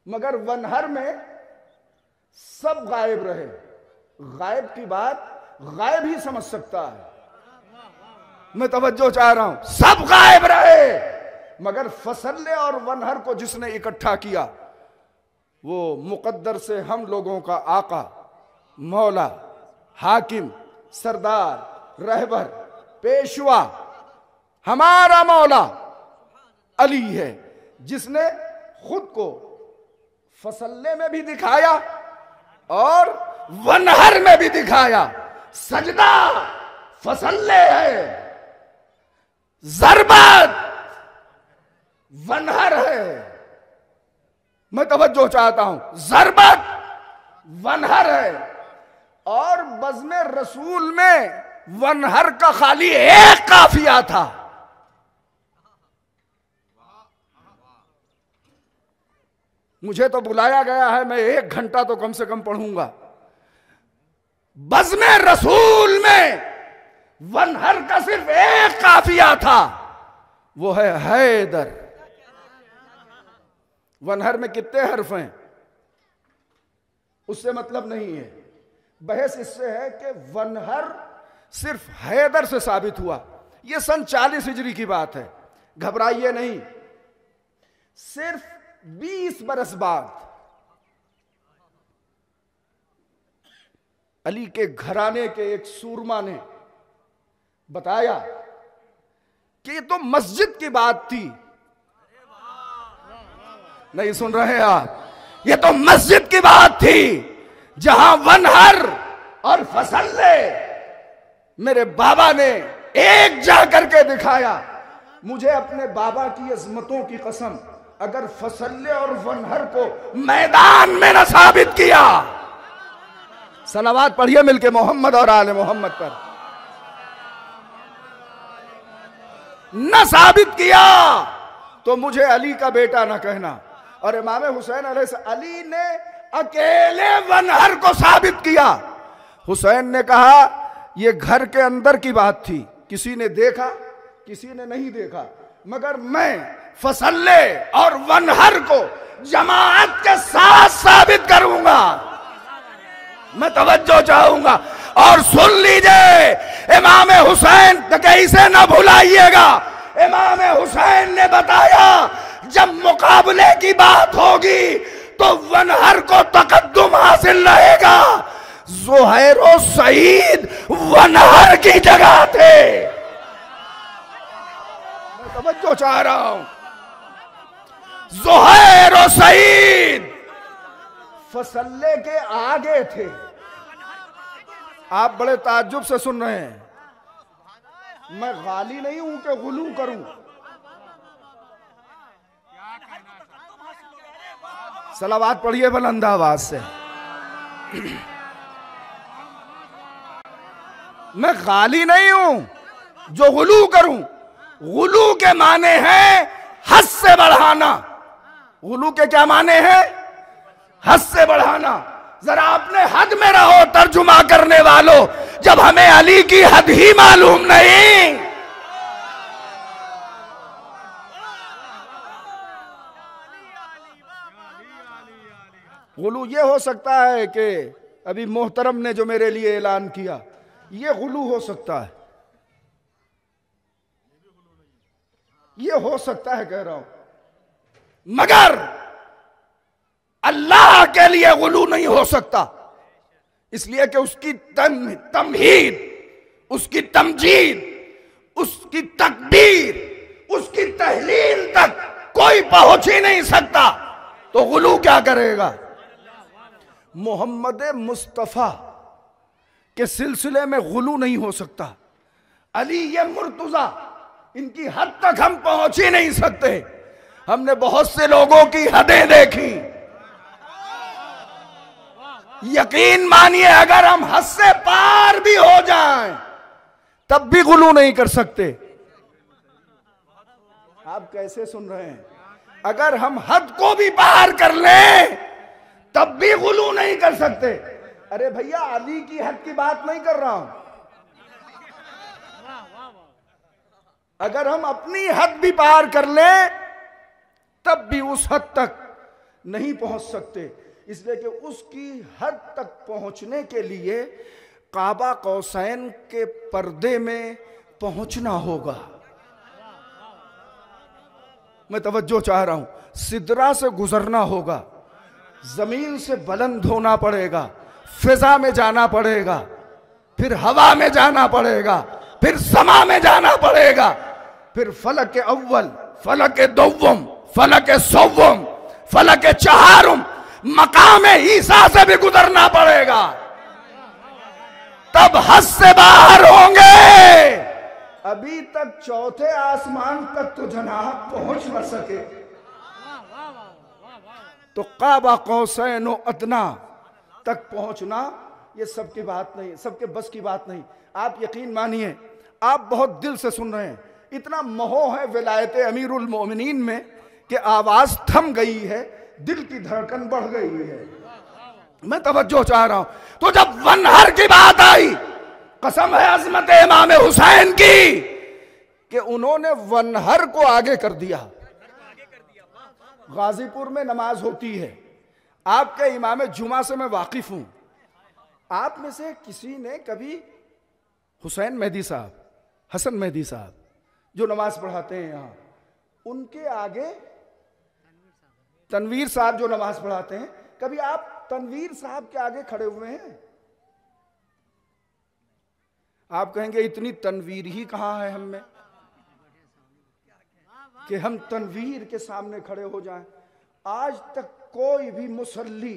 मगर वनहर में सब गायब रहे। गायब की बात गायब ही समझ सकता है। मैं तवज्जो चाह रहा हूं। सब गायब रहे, मगर फसल्ले और वनहर को जिसने इकट्ठा किया वो मुकद्दर से हम लोगों का आका, मौला, हाकिम, सरदार, रहबर, पेशवा, हमारा मौला अली है, जिसने खुद को फसल्ले में भी दिखाया और वनहर में भी दिखाया। सजदा फसल्ले है, ज़रबत वनहर है। मैं तवज्जो चाहता हूं। ज़रबत वनहर है और बज़्म रसूल में वनहर का खाली एक काफिया था। मुझे तो बुलाया गया है, मैं 1 घंटा तो कम से कम पढ़ूंगा। बज़्म रसूल में वनहर का सिर्फ एक काफिया था, वो है हैदर। वनहर में कितने हर्फ हैं उससे मतलब नहीं है। बहस इससे है कि वनहर सिर्फ हैदर से साबित हुआ। यह सन 40 हिजरी की बात है, घबराइए नहीं। सिर्फ 20 बरस बाद अली के घराने के एक सूरमा ने बताया कि ये तो मस्जिद की बात थी। नहीं सुन रहे आप? ये तो मस्जिद की बात थी जहां वनहर और फसल्ले मेरे बाबा ने एक जा करके दिखाया। मुझे अपने बाबा की अजमतों की कसम, अगर फसल्ले और वनहर को मैदान में न साबित किया, सलावात पढ़िए मिलके मोहम्मद और आले मोहम्मद पर, न साबित किया तो मुझे अली का बेटा न कहना। और इमाम हुसैन अली ने अकेले वनहर को साबित किया। हुसैन ने कहा यह घर के अंदर की बात थी, किसी ने देखा किसी ने नहीं देखा, मगर मैं फसल्ले और वनहर को जमाअत के साथ साबित करूंगा। मैं तवज्जो चाहूंगा और सुन लीजिए, इमाम हुसैन इसे न भुलाइएगा। इमाम हुसैन ने बताया जब मुकाबले की बात होगी तो वनहर को तकद्दुम हासिल रहेगा। ज़ुहैर और सईद वनहर की जगह थे। मैं तवज्जो चाह रहा हूं। ज़ुहैर और सईद फसल्ले के आगे थे। आप बड़े ताज्जुब से सुन रहे हैं। मैं गाली नहीं हूं कि गुलू करूं। सलावात पढ़िए बुलंद आवाज से। मैं गाली नहीं हूं जो गुलू करूं। गुलू के माने हैं हद से बढ़ाना। गुलू के क्या माने हैं? हद से बढ़ाना। जरा अपने हद में रहो तर्जुमा करने वालों, जब हमें अली की हद ही मालूम नहीं। गुलू ये हो सकता है कि अभी मोहतरम ने जो मेरे लिए ऐलान किया, ये गुलू हो सकता है, ये हो सकता है कह रहा हूं, मगर अल्लाह के लिए गुलू नहीं हो सकता। इसलिए कि उसकी तमहीद, उसकी तमजीद, उसकी तकबीर, उसकी तहलील तक कोई पहुंच ही नहीं सकता, तो गुलू क्या करेगा? मोहम्मद मुस्तफा के सिलसिले में गुलू नहीं हो सकता। अली ये मुर्तजा, इनकी हद तक हम पहुंच ही नहीं सकते। हमने बहुत से लोगों की हदें देखी। यकीन मानिए अगर हम हद से पार भी हो जाएं तब भी गुलू नहीं कर सकते। आप कैसे सुन रहे हैं? अगर हम हद को भी पार कर लें तब भी गुलू नहीं कर सकते। अरे भैया अली की हद की बात नहीं कर रहा हूं। अगर हम अपनी हद भी पार कर लें तब भी उस हद तक नहीं पहुंच सकते। इसलिए कि उसकी हद तक पहुंचने के लिए काबा कौसैन के पर्दे में पहुंचना होगा। मैं तवज्जो चाह रहा हूं। सिदरा से गुजरना होगा, जमीन से बुलंद होना पड़ेगा, फिजा में जाना पड़ेगा, फिर हवा में जाना पड़ेगा, फिर समा में जाना पड़ेगा, फिर फलक के अव्वल, फलक के दोव्वम, फलक के सव्वम, फलक के चहारुम, मकाम ईसा से भी गुजरना पड़ेगा, तब हद से बाहर होंगे। अभी तक चौथे आसमान तक तो जनाब पहुंच न सके, तो काबा कौसैन अदना तक पहुंचना ये सबकी बात नहीं, सबके बस की बात नहीं। आप यकीन मानिए, आप बहुत दिल से सुन रहे हैं। इतना मोह है विलायत अमीरुल मोमिनीन में कि आवाज थम गई है, दिल की धड़कन बढ़ गई है। मैं तवज्जो चाह रहा हूं। तो जब वनहर की बात आई, कसम है अजमत इमाम हुसैन की कि उन्होंने वनहर को आगे कर दिया। गाजीपुर में नमाज होती है, आपके इमाम जुमा से मैं वाकिफ हूं। आप में से किसी ने कभी हुसैन मेहदी साहब, हसन मेहदी साहब जो नमाज पढ़ाते हैं यहां, उनके आगे तनवीर साहब जो नमाज पढ़ाते हैं, कभी आप तनवीर साहब के आगे खड़े हुए हैं? आप कहेंगे इतनी तनवीर ही कहां है हम में। कि हम तनवीर के सामने खड़े हो जाएं। आज तक कोई भी मुसल्ली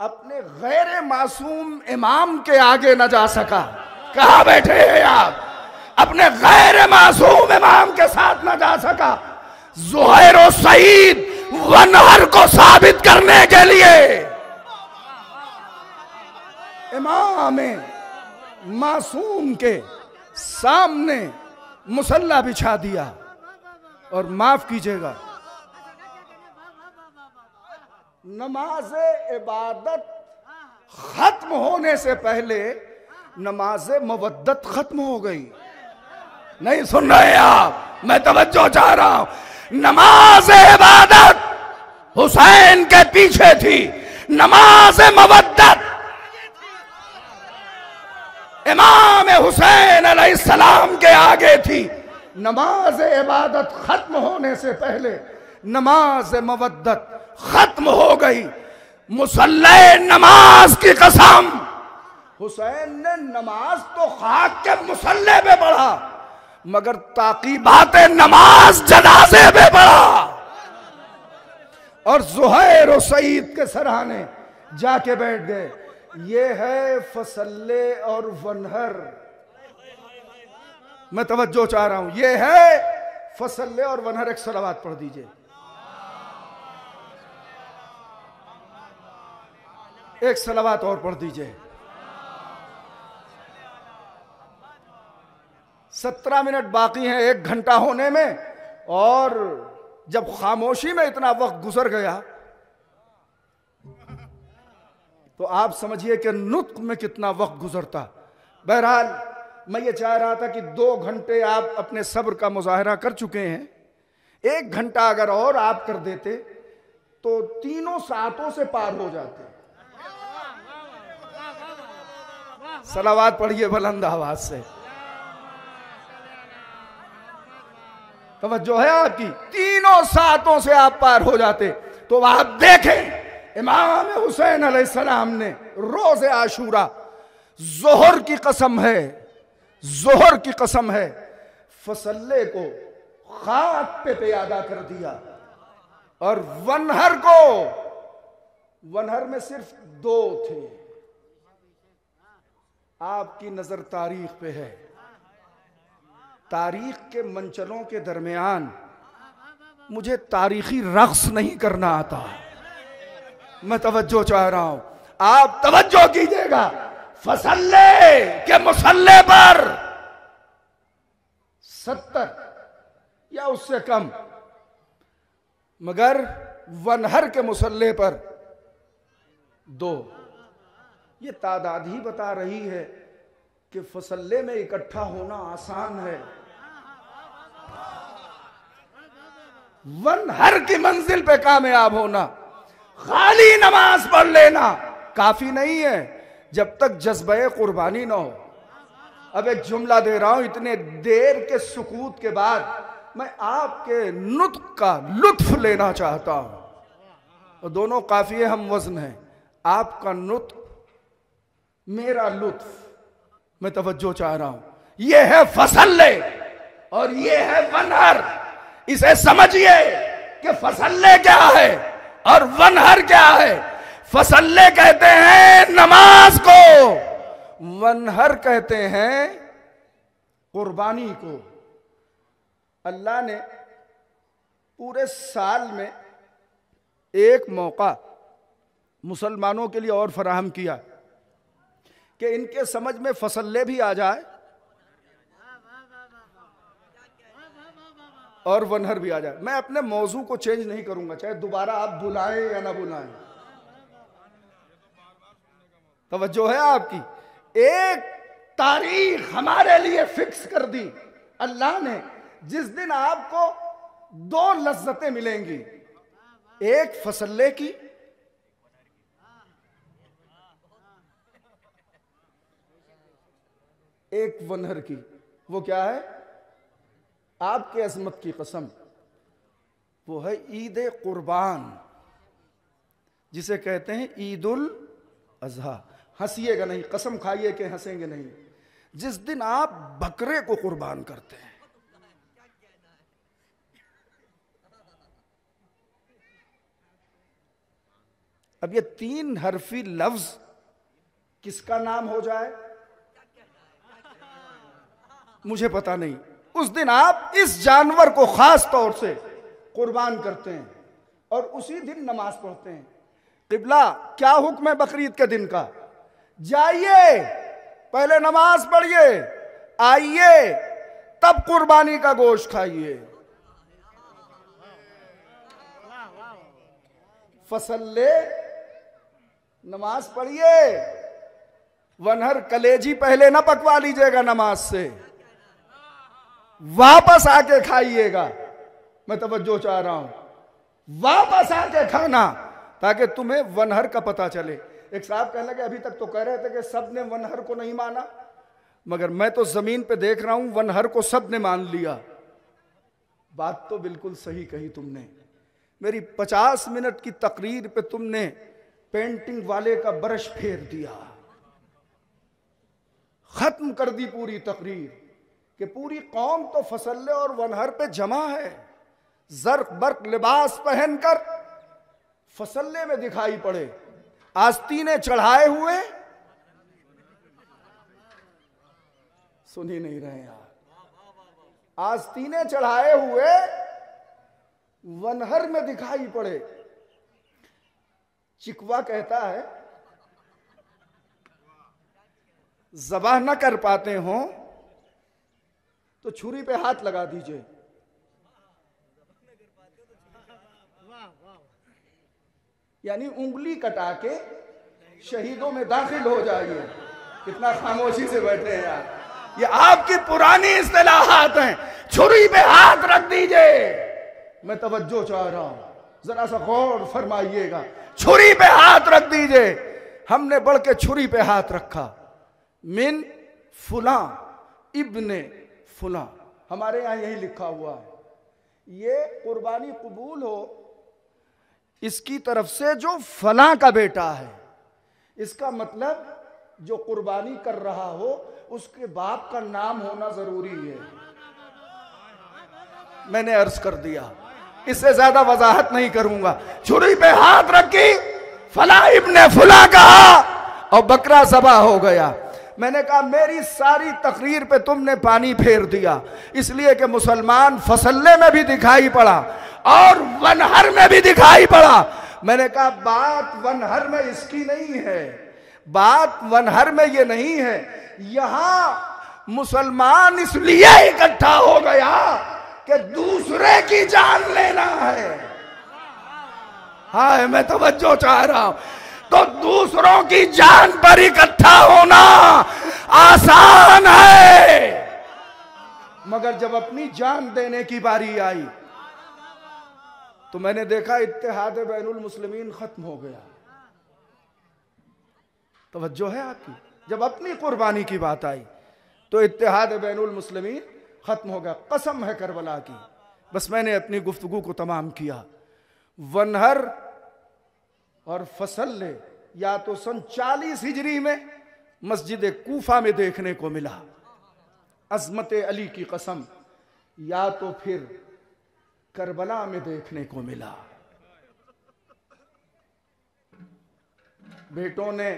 अपने गैर मासूम इमाम के आगे न जा सका। कहां बैठे हैं आप? अपने गैर मासूम इमाम के साथ न जा सका। ज़ुहैर और सईद वनहर को साबित करने के लिए इमाम मासूम के सामने मुसल्ला बिछा दिया। और माफ कीजिएगा, नमाज इबादत खत्म होने से पहले नमाज मवद्दत खत्म हो गई। नहीं सुन रहे आप? मैं तवज्जो चाह रहा हूं। नमाज इबादत हुसैन के पीछे थी, नमाज मवद्दत इमाम हुसैन अलैहिस्सलाम के आगे थी। नमाज इबादत खत्म होने से पहले नमाज मवद्दत खत्म हो गई। मुसल्ले नमाज की कसम, हुसैन ने नमाज तो खाक के मुसल्ले पे पढ़ा, मगर ताकीबात नमाज जनाजे पे पढ़ा। और ज़ुहैर और सईद के सराहने जाके बैठ गए। ये है फसल्ले और वनहर। मैं तवज्जो चाह रहा हूं, ये है फसल्ले और वनहर। एक सलावत पढ़ दीजिए। एक सलावत और पढ़ दीजिए। 17 मिनट बाकी हैं 1 घंटा होने में, और जब खामोशी में इतना वक्त गुजर गया तो आप समझिए कि नुत्क में कितना वक्त गुजरता। बहरहाल मैं ये चाह रहा था कि 2 घंटे आप अपने सब्र का मुजाहरा कर चुके हैं, 1 घंटा अगर और आप कर देते तो तीनों सातों से पार हो जाते। सलावात पढ़िए बुलंद आवाज से। तवज्जो है आपकी? तीनों सातों से आप पार हो जाते। तो आप देखें, इमाम हुसैन अलैहिस्सलाम ने रोज़े आशूरा, जोहर की कसम है, जोहर की कसम है, फसल्ले को खाक पे प्यादा कर दिया। और वनहर को, वनहर में सिर्फ 2 थे। आपकी नजर तारीख पे है। तारीख के मंचलों के दरमियान मुझे तारीखी रक्स नहीं करना आता। मैं तवज्जो चाह रहा हूं, आप तवज्जो कीजिएगा। फसल्ले के मुसल्ले पर 70 या उससे कम, मगर वनहर के मुसल्ले पर 2। ये तादाद ही बता रही है कि फसल्ले में इकट्ठा होना आसान है, वनहर की मंजिल पे कामयाब होना, खाली नमाज पढ़ लेना काफी नहीं है जब तक जज्बे कुर्बानी ना हो। अब एक जुमला दे रहा हूं, इतने देर के सुकूत के बाद मैं आपके नुत्क का लुत्फ लेना चाहता हूं। और दोनों काफिये हम वजन हैं, आपका नुत्क, मेरा लुत्फ। मैं तवज्जो चाह रहा हूं, यह है फसल्ले और यह है वनहर। इसे समझिए कि फसल्ले क्या है और वनहर क्या है। फसल्ले कहते हैं नमाज को, वनहर कहते हैं कुर्बानी को। अल्लाह ने पूरे साल में एक मौका मुसलमानों के लिए और फराहम किया कि इनके समझ में फसल्ले भी आ जाए और वनहर भी आ जाए। मैं अपने मौजू को चेंज नहीं करूंगा, चाहे दोबारा आप बुलाएं या ना बुलाएं। तवज्जो है आपकी? एक तारीख हमारे लिए फिक्स कर दी अल्लाह ने, जिस दिन आपको 2 लज्जतें मिलेंगी, एक फसल्ले की, एक वनहर की। वो क्या है? आपके अजमत की कसम, वो है ईद कुर्बान, जिसे कहते हैं ईद उल अजहा। हंसिएगा नहीं, कसम खाइए कि हंसेंगे नहीं। जिस दिन आप बकरे को कुर्बान करते हैं, अब ये 3 हरफी लफ्ज किसका नाम हो जाए मुझे पता नहीं। उस दिन आप इस जानवर को खास तौर से कुर्बान करते हैं और उसी दिन नमाज पढ़ते हैं। किबला क्या हुक्म है बकरीद के दिन का? जाइए पहले नमाज पढ़िए, आइए तब कुर्बानी का गोश्त खाइए। फसल ले, नमाज पढ़िए, वनहर कलेजी पहले ना पकवा लीजिएगा नमाज से, वापस आके खाइएगा। मैं तवज्जो चाह रहा हूं, वापस आके खाना ताकि तुम्हें वनहर का पता चले। एक साहब कहने लगे अभी तक तो कह रहे थे कि सब ने वनहर को नहीं माना, मगर मैं तो जमीन पे देख रहा हूं वनहर को सब ने मान लिया। बात तो बिल्कुल सही कही तुमने। मेरी 50 मिनट की तकरीर पे तुमने पेंटिंग वाले का ब्रश फेर दिया, खत्म कर दी पूरी तकरीर कि पूरी कौम तो फसल्ले और वनहर पे जमा है। जर्क बर्क लिबास पहनकर फसल्ले में दिखाई पड़े, आस्तीने चढ़ाए हुए। सुन ही नहीं रहे यार, आस्तीने चढ़ाए हुए वनहर में दिखाई पड़े। चिकवा कहता है ज़बाह न कर पाते हो तो छुरी पे हाथ लगा दीजिए। यानी उंगली कटा के शहीदों में दाखिल हो जाइए। कितना खामोशी से बैठे हैं यार, ये आपकी पुरानी इस्तिलाहात हैं। छुरी पे हाथ रख दीजिए। मैं तवज्जो चाह रहा हूं, जरा सा गौर फरमाइएगा। छुरी पे हाथ रख दीजिए। हमने बढ़ के छुरी पे हाथ रखा। मिन फुला इब्ने फुला, हमारे यहां यही लिखा हुआ है। ये कुर्बानी कबूल हो इसकी तरफ से जो फला का बेटा है, इसका मतलब जो कुर्बानी कर रहा हो उसके बाप का नाम होना जरूरी है। मैंने अर्ज कर दिया, इससे ज्यादा वजाहत नहीं करूंगा। छुरी पे हाथ रखी, फला इब्ने फुला कहा और बकरा ज़बा हो गया। मैंने कहा मेरी सारी तकरीर पे तुमने पानी फेर दिया, इसलिए कि मुसलमान फसल्ले में भी दिखाई पड़ा और वनहर में भी दिखाई पड़ा। मैंने कहा बात वनहर में इसकी नहीं है, बात वनहर में ये नहीं है। यहां मुसलमान इसलिए इकट्ठा हो गया कि दूसरे की जान लेना है। हाय, मैं तवज्जो चाह रहा हूं। तो दूसरों की जान पर इकट्ठा होना आसान है, मगर जब अपनी जान देने की बारी आई तो मैंने देखा इत्तेहाद बैनुल मुस्लिमीन खत्म हो गया। तवज्जो है आपकी? जब अपनी कुर्बानी की बात आई तो इत्तेहाद बैनुल मुस्लिमीन खत्म हो गया। कसम है करबला की। बस मैंने अपनी गुफ्तगू को तमाम किया। वनहर और फसल्ले या तो सन 40 हिजरी में मस्जिद कूफा में देखने को मिला, अजमत अली की कसम, या तो फिर करबला में देखने को मिला। बेटों ने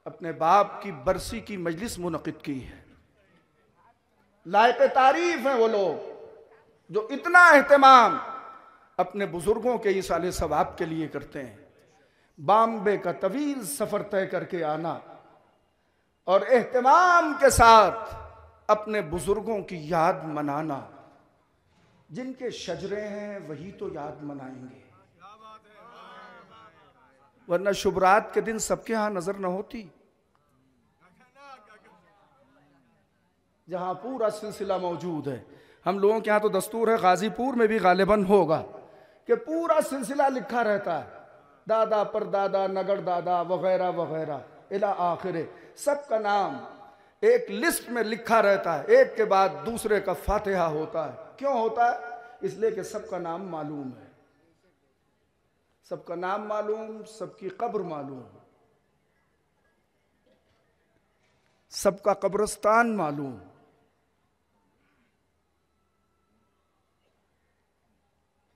अपने बाप की बरसी की मजलिस मुनक़िद की है। लायक तारीफ हैं वो लोग जो इतना एहतमाम अपने बुजुर्गों के इसाले सवाब के लिए करते हैं। बॉम्बे का तवील सफर तय करके आना और एहतमाम के साथ अपने बुजुर्गों की याद मनाना। जिनके शजरे हैं वही तो याद मनाएंगे, वरना शुभरात के दिन सबके यहां नजर न होती। जहां पूरा सिलसिला मौजूद है, हम लोगों के यहां तो दस्तूर है, गाजीपुर में भी गालिबन होगा कि पूरा सिलसिला लिखा रहता है, दादा पर दादा, नगर दादा वगैरह वगैरह इला आखिरे, सबका नाम एक लिस्ट में लिखा रहता है, एक के बाद दूसरे का फातिहा होता है। क्यों होता है? इसलिए कि सबका नाम मालूम है, सबका नाम मालूम, सबकी कब्र मालूम, सबका कब्रिस्तान मालूम,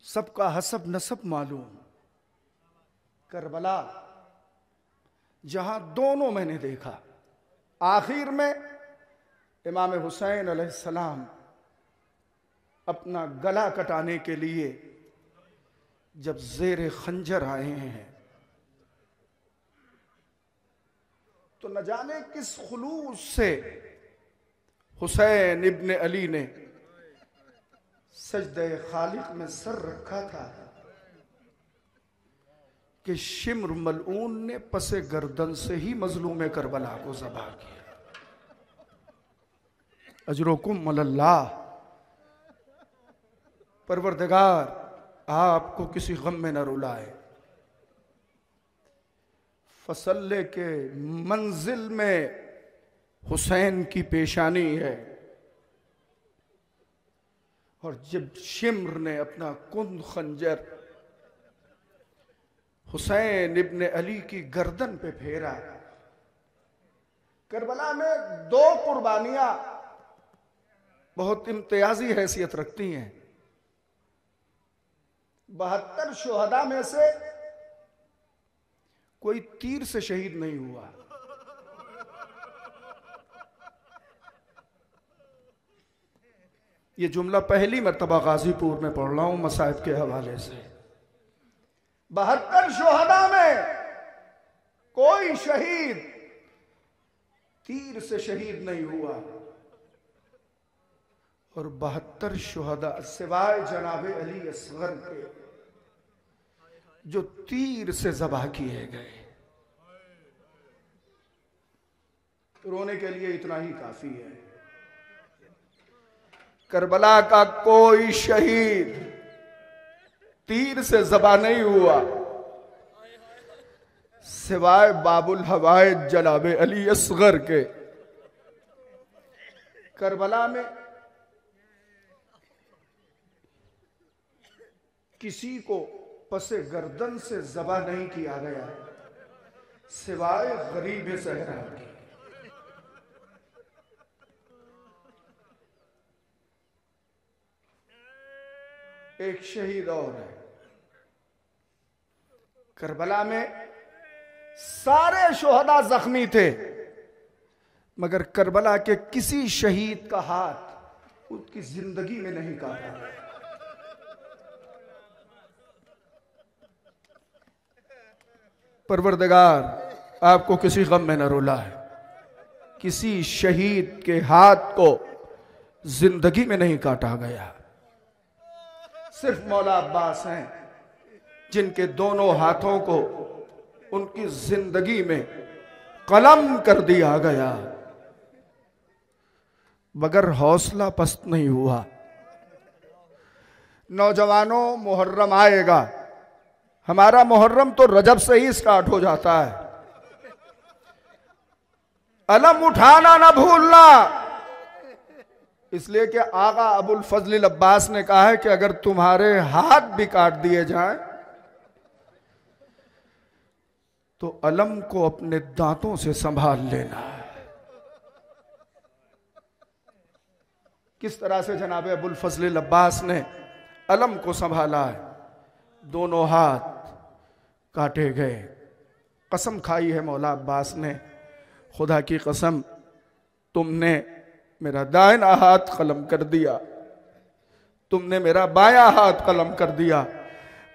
सबका हसब नसब मालूम। करबला जहां दोनों मैंने देखा। आखिर में इमाम हुसैन अलैहिस्सलाम अपना गला कटाने के लिए जब ज़ेरे खंजर आए हैं तो न जाने किस खुलूस से हुसैन इब्न अली ने सजदे खालिक में सर रखा था कि शिम्र मलऊन ने पसे गर्दन से ही मजलूम करबला को ज़बा किया। अजरुकुम अल्लाह, परवरदिगार आपको किसी गम में न रुलाए। फसल्ले के मंजिल में हुसैन की पेशानी है और जब शिम्र ने अपना कुंद खंजर हुसैन इब्न अली की गर्दन पे फेरा। करबला में दो कुर्बानियां बहुत इम्तियाजी हैसियत रखती हैं। 72 शुहदा में से कोई तीर से शहीद नहीं हुआ। ये जुमला पहली मर्तबा गाजीपुर में पढ़ रहा हूं मसाइब के हवाले से। 72 शुहदा में कोई शहीद तीर से शहीद नहीं हुआ और 72 शुहदा सिवाय जनाबे अली असगर के जो तीर से ज़बह किए गए। रोने के लिए इतना ही काफी है। करबला का कोई शहीद तीर से ज़बह नहीं हुआ सिवाय बाबुल हवाइज जनाबे अली असगर के। करबला में किसी को पसे गर्दन से ज़बह नहीं किया गया सिवाय गरीब सहरा की। एक शहीद और है। करबला में सारे शुहदा जख्मी थे मगर करबला के किसी शहीद का हाथ उसकी जिंदगी में नहीं काटा। परवरदिगार आपको किसी गम में न रुला है। किसी शहीद के हाथ को जिंदगी में नहीं काटा गया। सिर्फ मौला अब्बास हैं जिनके दोनों हाथों को उनकी जिंदगी में कलम कर दिया गया मगर हौसला पस्त नहीं हुआ। नौजवानों, मुहर्रम आएगा। हमारा मुहर्रम तो रजब से ही स्टार्ट हो जाता है। अलम उठाना ना भूलना, इसलिए कि आगा अबुल फजल अब्बास ने कहा है कि अगर तुम्हारे हाथ भी काट दिए जाएं तो अलम को अपने दांतों से संभाल लेना है। किस तरह से जनाब अबुल फजल अब्बास ने अलम को संभाला है। दोनों हाथ काटे गए। कसम खाई है मौला अब्बास ने, खुदा की कसम तुमने मेरा दाहिना हाथ कलम कर दिया, तुमने मेरा बायां हाथ कलम कर दिया,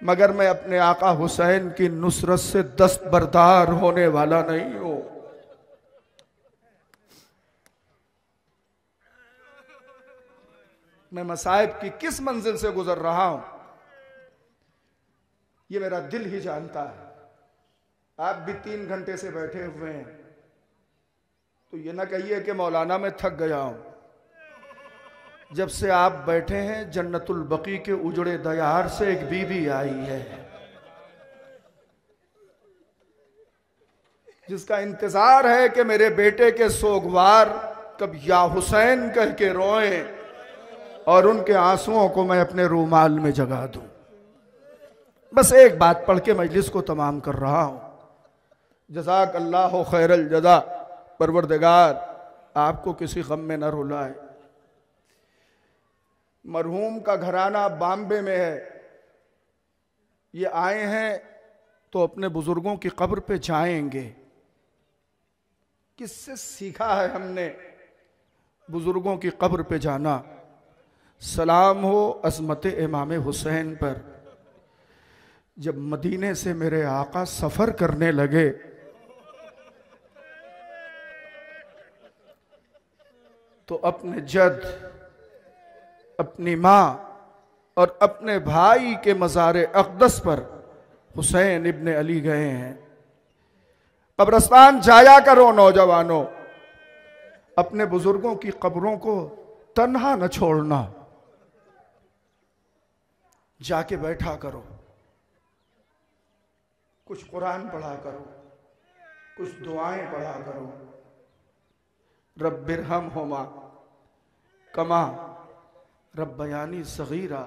मगर मैं अपने आका हुसैन की नुसरत से दस्तबरदार होने वाला नहीं हूं। मैं मसाइब की किस मंजिल से गुजर रहा हूं ये मेरा दिल ही जानता है। आप भी 3 घंटे से बैठे हुए हैं तो ये ना कहिए कि मौलाना मैं थक गया हूं। जब से आप बैठे हैं जन्नतुल बकी के उजड़े दयार से एक बीबी आई है जिसका इंतजार है कि मेरे बेटे के सोगवार कब या हुसैन कह के रोएं और उनके आंसुओं को मैं अपने रूमाल में जगा दूं। बस एक बात पढ़ के मजलिस को तमाम कर रहा हूं। जज़ाक अल्लाह खैरल जज़ा। परवरदिगार आपको किसी गम में न रुलाए। मरहूम का घराना बॉम्बे में है। ये आए हैं तो अपने बुजुर्गों की कब्र पे जाएंगे। किससे सीखा है हमने बुजुर्गों की कब्र पे जाना? सलाम हो अज़मत इमाम हुसैन पर। जब मदीने से मेरे आका सफर करने लगे तो अपने जद, अपनी माँ और अपने भाई के मज़ार अक़दस पर हुसैन इब्ने अली गए हैं। कब्रस्तान जाया करो नौजवानों, अपने बुजुर्गों की कब्रों को तन्हा न छोड़ना, जाके बैठा करो, कुछ कुरान पढ़ा करो, कुछ दुआएं पढ़ा करो। रब्बिरहमहुमा कमा रब्बयानी सगीरा।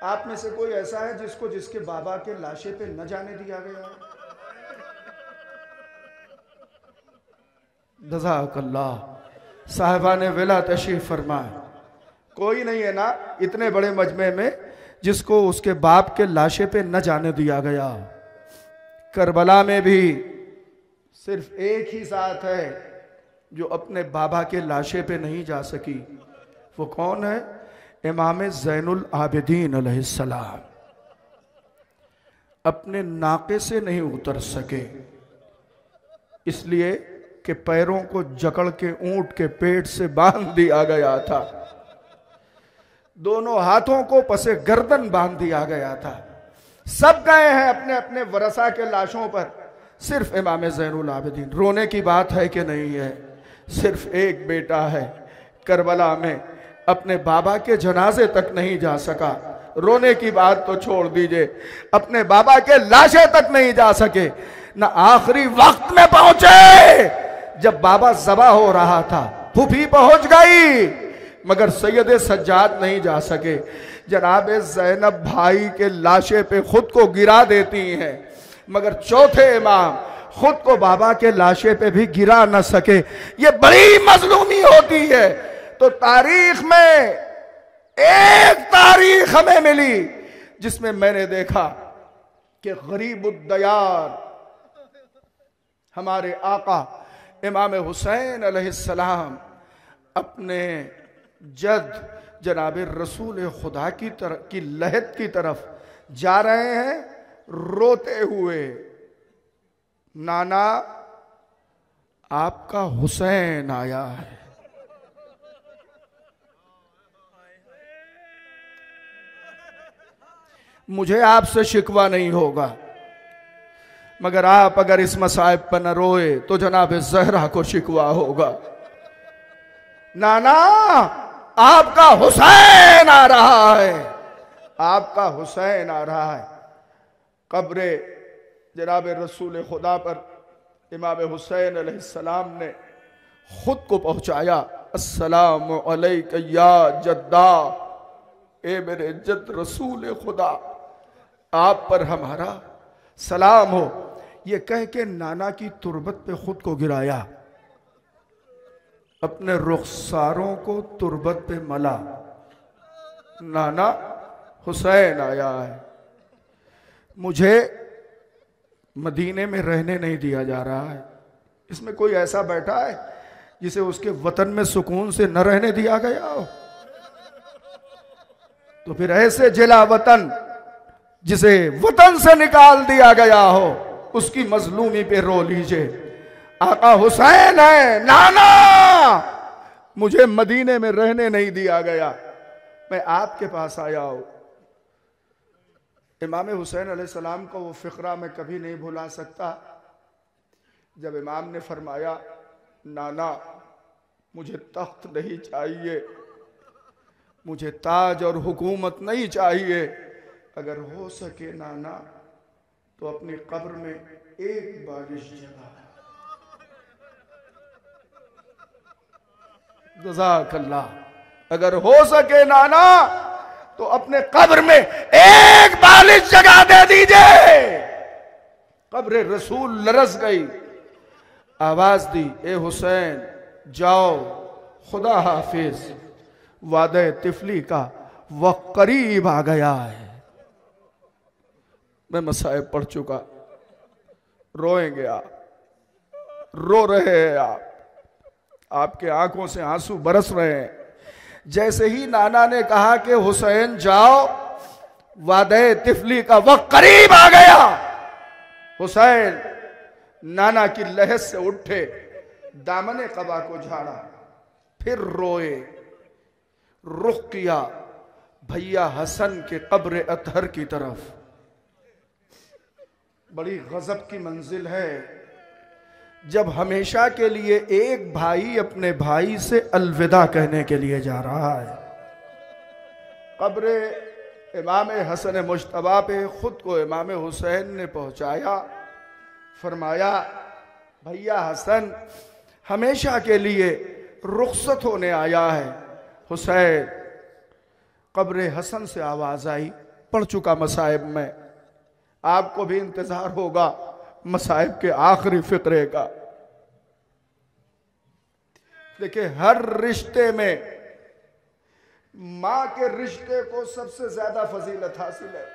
आप में से कोई ऐसा है जिसको जिसके बाबा के लाशे पे न जाने दिया गया है? जज़ाकल्लाह। साहिबाने विला तशरीफ फरमाए। कोई नहीं है ना इतने बड़े मजमे में जिसको उसके बाप के लाशे पे न जाने दिया गया। करबला में भी सिर्फ एक ही साथ है जो अपने बाबा के लाशे पे नहीं जा सकी। वो कौन है? इमाम ज़ैनुल आबिदीन अलैहिस्सलाम। अपने नाके से नहीं उतर सके, इसलिए कि पैरों को जकड़ के ऊंट के पेट से बांध दिया गया था, दोनों हाथों को पसे गर्दन बांध दिया गया था। सब गए हैं अपने अपने वरसा के लाशों पर, सिर्फ इमाम ज़ैनुल आबिदीन। रोने की बात है कि नहीं है? सिर्फ एक बेटा है, करबला में अपने बाबा के जनाजे तक नहीं जा सका। रोने की बात तो छोड़ दीजिए, अपने बाबा के लाशे तक नहीं जा सके। न आखिरी वक्त में पहुंचे जब बाबा ज़बा हो रहा था, फूफी पहुंच गई मगर सैयद सज्जाद नहीं जा सके। जनाब ज़ैनब भाई के लाशे पे खुद को गिरा देती हैं, मगर चौथे इमाम खुद को बाबा के लाशे पे भी गिरा न सके। ये बड़ी मजलूमी होती है। तो तारीख में एक तारीख हमें मिली जिसमें मैंने देखा कि गरीबुद्दयार हमारे आका इमाम हुसैन अलैहिस्सलाम अपने जद जनाब रसूल खुदा की लहद की तरफ जा रहे हैं रोते हुए। नाना आपका हुसैन आया है। मुझे आपसे शिकवा नहीं होगा, मगर आप अगर इस मसाइब पर न रोए तो जनाब ज़हरा को शिकवा होगा। नाना आपका हुसैन आ रहा है, आपका हुसैन आ रहा है। कब्रे जनाब रसूल खुदा पर इमाम हुसैन अलैहिस्सलाम ने खुद को पहुंचाया। अस्सलामु अलैका या जद्दा, ए मेरे जद रसूल खुदा, आप पर हमारा सलाम हो। ये कह के नाना की तुरबत पे खुद को गिराया, अपने रुखसारों को तुरबत पे मला। नाना हुसैन आया है, मुझे मदीने में रहने नहीं दिया जा रहा है। इसमें कोई ऐसा बैठा है जिसे उसके वतन में सुकून से न रहने दिया गया हो? तो फिर ऐसे जिला वतन जिसे वतन से निकाल दिया गया हो उसकी मजलूमी पे रो लीजिए। आका हुसैन है, नाना मुझे मदीने में रहने नहीं दिया गया, मैं आपके पास आया हूं। इमाम हुसैन अलैहिस्सलाम को वो फिक्रा मैं कभी नहीं भुला सकता जब इमाम ने फरमाया, नाना मुझे तख्त नहीं चाहिए, मुझे ताज और हुकूमत नहीं चाहिए, अगर हो सके नाना तो अपनी कब्र में एक बालिश जगह। जज़ाकल्लाह। अगर हो सके नाना तो अपने कब्र में एक बालिश जगह दे दीजिए। कब्र रसूल लरस गई, आवाज दी, ए हुसैन जाओ, खुदा हाफिज, वादे तिफली का वक्त करीब आ गया है। मैं मसाइब पढ़ चुका। रोएंगे आप, रो रहे हैं आप, आपके आंखों से आंसू बरस रहे हैं। जैसे ही नाना ने कहा कि हुसैन जाओ, वादे तिफली का वक्त करीब आ गया, हुसैन नाना की लहर से उठे, दामने कबा को झाड़ा, फिर रोए, रुख किया भैया हसन के कब्र अतहर की तरफ। बड़ी गजब की मंजिल है जब हमेशा के लिए एक भाई अपने भाई से अलविदा कहने के लिए जा रहा है। कब्र इमाम हसन मुश्तबा पे खुद को इमाम हुसैन ने पहुंचाया, फरमाया भैया हसन हमेशा के लिए रुखसत होने आया है। हुसैन, कब्र हसन से आवाज आई, पढ़ चुका मसाइब में, आपको भी इंतजार होगा मसाइब के आखिरी फिक्रे का। देखिए, हर रिश्ते में मां के रिश्ते को सबसे ज्यादा फजीलत हासिल है।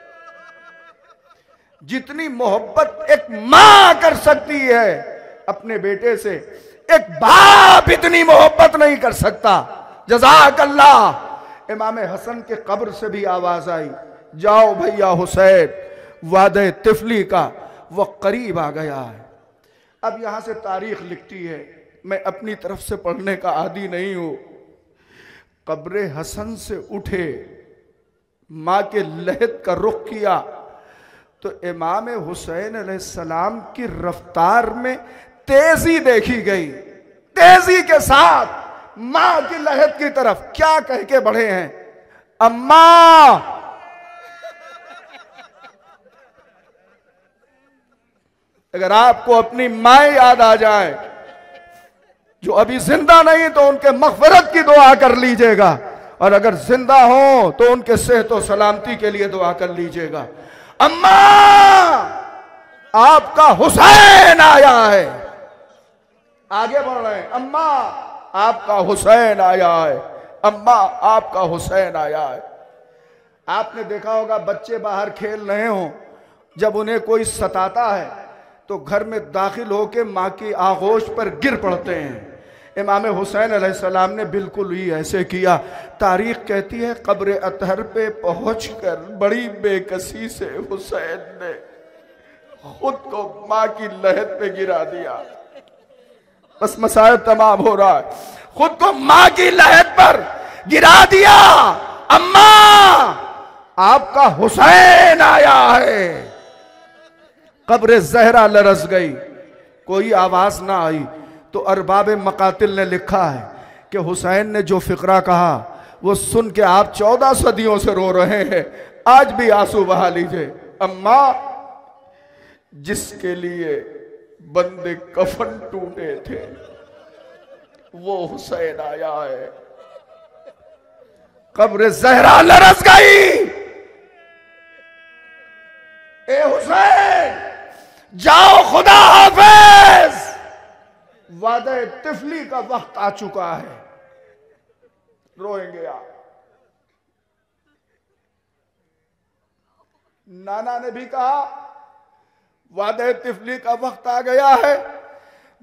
जितनी मोहब्बत एक मां कर सकती है अपने बेटे से, एक बाप इतनी मोहब्बत नहीं कर सकता। जज़ाक अल्लाह। इमाम हसन के कब्र से भी आवाज आई, जाओ भैया हुसैन, वादे तिफली का वो करीब आ गया है। अब यहां से तारीख लिखती है, मैं अपनी तरफ से पढ़ने का आदी नहीं हूं। कब्र हसन से उठे, मां के लहद का रुख किया तो इमाम हुसैन अलैहिस्सलाम की रफ्तार में तेजी देखी गई। तेजी के साथ मां की लहद की तरफ क्या कह के बढ़े हैं, अम्मा। अगर आपको अपनी माँ याद आ जाए जो अभी जिंदा नहीं तो उनके मग़फ़िरत की दुआ कर लीजिएगा, और अगर जिंदा हो तो उनके सेहत और सलामती के लिए दुआ कर लीजिएगा। अम्मा, आपका हुसैन आया है। आगे बढ़ रहे हैं, अम्मा आपका हुसैन आया है, अम्मा आपका हुसैन आया है। आपने देखा होगा बच्चे बाहर खेल रहे हो, जब उन्हें कोई सताता है तो घर में दाखिल होकर माँ की आगोश पर गिर पड़ते हैं। इमाम हुसैन अलैहिस्सलाम ने बिल्कुल ही ऐसे किया। तारीख कहती है कब्र अतहर पे पहुंचकर बड़ी बेकसी से हुसैन ने खुद को माँ की लहद पे गिरा दिया। बस मसाइल तमाम हो रहा है, खुद को माँ की लहद पर गिरा दिया। अम्मा, आपका हुसैन आया है। कब्र ज़हरा लरस गई, कोई आवाज ना आई तो अरबाब मकातिल ने लिखा है कि हुसैन ने जो फिक्रा कहा वो सुन के आप 14 सदियों से रो रहे हैं, आज भी आंसू बहा लीजिए। अम्मा, जिसके लिए बंदे कफन टूटे थे वो हुसैन आया है। कब्र ज़हरा लरस गई। ए हुसैन, जाओ, खुदा हाफिज, वादे तिफली का वक्त आ चुका है। रोएंगे आप। नाना ने भी कहा वादे तिफली का वक्त आ गया है।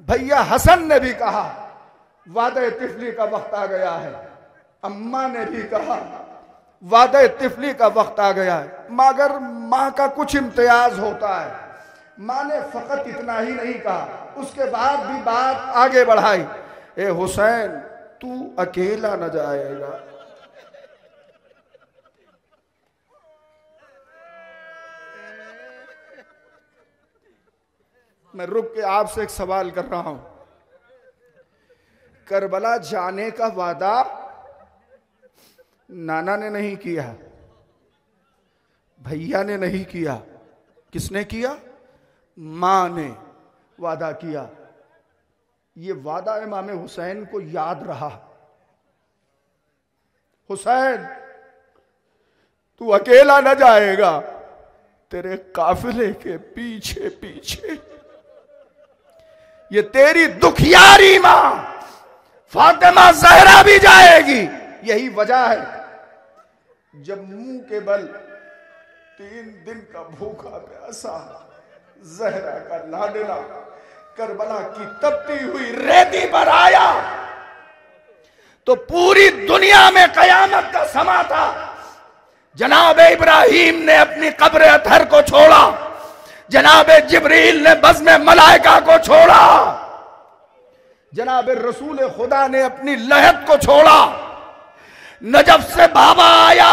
भैया हसन ने भी कहा वादे तिफली का वक्त आ गया है। अम्मा ने भी कहा वादे तिफली का वक्त आ गया है। मगर मां का कुछ इम्तियाज होता है। मां ने फकत इतना ही नहीं कहा, उसके बाद भी बात आगे बढ़ाई। ए हुसैन, तू अकेला न जाएगा। मैं रुक के आपसे एक सवाल कर रहा हूं। करबला जाने का वादा नाना ने नहीं किया, भैया ने नहीं किया, किसने किया? मां ने वादा किया। ये वादा इमाम हुसैन को याद रहा। हुसैन, तू अकेला न जाएगा, तेरे काफिले के पीछे पीछे ये तेरी दुखियारी मां फातिमा ज़हरा भी जाएगी। यही वजह है जब मुंह के बल 3 दिन का भूखा प्यासा जहरा का लाडला करबला की तपती हुई रेती पर आया तो पूरी दुनिया में कयामत का समा था। जनाब इब्राहिम ने अपनी कब्र अतहर को छोड़ा, जनाब जिब्रील ने बज़्म मलाइका को छोड़ा, जनाब रसूल खुदा ने अपनी लहद को छोड़ा। नजफ से बाबा आया,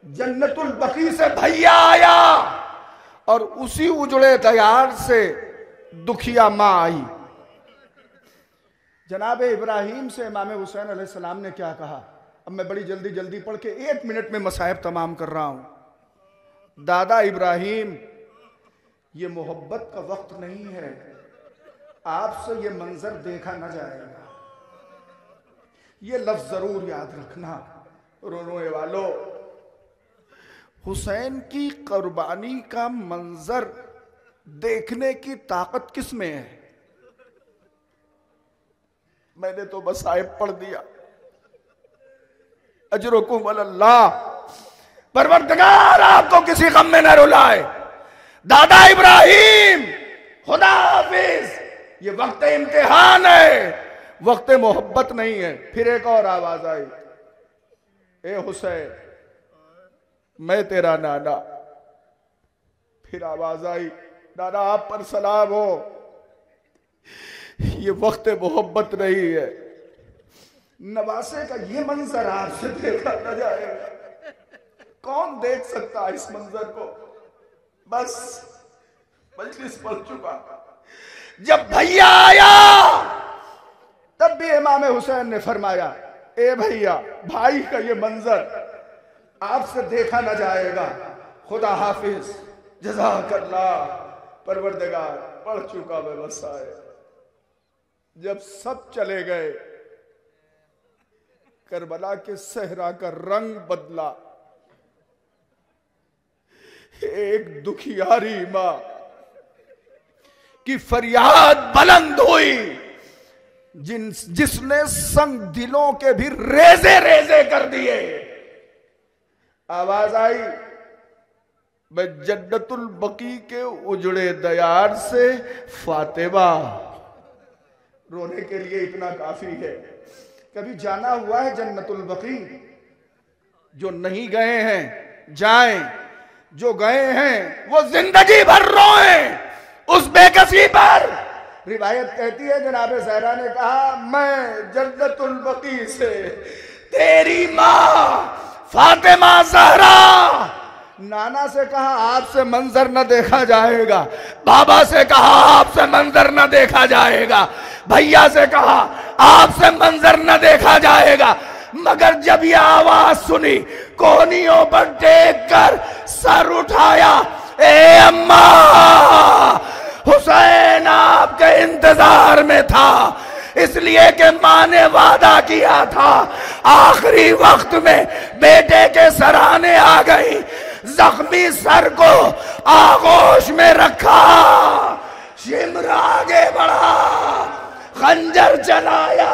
जन्नतुल बकी से भैया आया और उसी उजड़े दयार से दुखिया मां आई। जनाब इब्राहिम से इमाम हुसैन अलैहिस्सलाम ने क्या कहा? अब मैं बड़ी जल्दी जल्दी पढ़ के 1 मिनट में मसाइब तमाम कर रहा हूं। दादा इब्राहिम, ये मोहब्बत का वक्त नहीं है, आपसे ये मंजर देखा न जाएगा, ये लफ्ज जरूर याद रखना। रोने वालों, हुसैन की कुर्बानी का मंजर देखने की ताकत किसमें है? मैंने तो बस आयत पढ़ दिया, अजरुकुम अल्लाह, परवरदिगार आपको किसी गम में न रुलाए। दादा इब्राहिम, खुदा हाफिज, ये वक्त इम्तिहान है, वक्त मोहब्बत नहीं है। फिर एक और आवाज आई, ए हुसैन मैं तेरा नाना। फिर आवाज आई, नाना आप पर सलाम हो, ये वक्त मोहब्बत नहीं है। नवासे का ये मंजर आपसे देखा न जाएगा, कौन देख सकता है इस मंजर को? बस मजलिस पढ़ चुका। जब भैया आया तब भी इमाम हुसैन ने फरमाया, ए भैया, भाई का ये मंजर आपसे देखा न जाएगा, खुदा हाफिज, जज़ाकल्लाह, परवरदिगार। पढ़ चुका मैं बस आए। जब सब चले गए, करबला के सहरा का रंग बदला। एक दुखियारी मां की फरियाद बुलंद हुई, जिसने संग दिलों के भी रेजे रेजे कर दिए। आवाज आई, मैं जन्नतुल बकी के उजड़े दयार से फातिमा। रोने के लिए इतना काफी है। कभी जाना हुआ है जन्नतुल बकी? जो नहीं गए हैं जाएं, जो गए हैं वो जिंदगी भर रोएं उस बेकसी पर। रिवायत कहती है, जनाब ज़हरा ने कहा, मैं जन्नतुल बकी से तेरी मां फातिमा ज़हरा, नाना से कहा आपसे मंजर न देखा जाएगा, बाबा से कहा आपसे मंजर न देखा जाएगा, भैया से कहा आपसे मंजर न देखा जाएगा, मगर जब ये आवाज सुनी, कोहनियों पर टेक कर सर उठाया, ए अम्मा, हुसैन आपके इंतजार में था, इसलिए कि मां ने वादा किया था आखिरी वक्त में बेटे के सराहने आ गई, जख्मी सर को आगोश में रखा, शिम्र आगे बढ़ा, खंजर चलाया।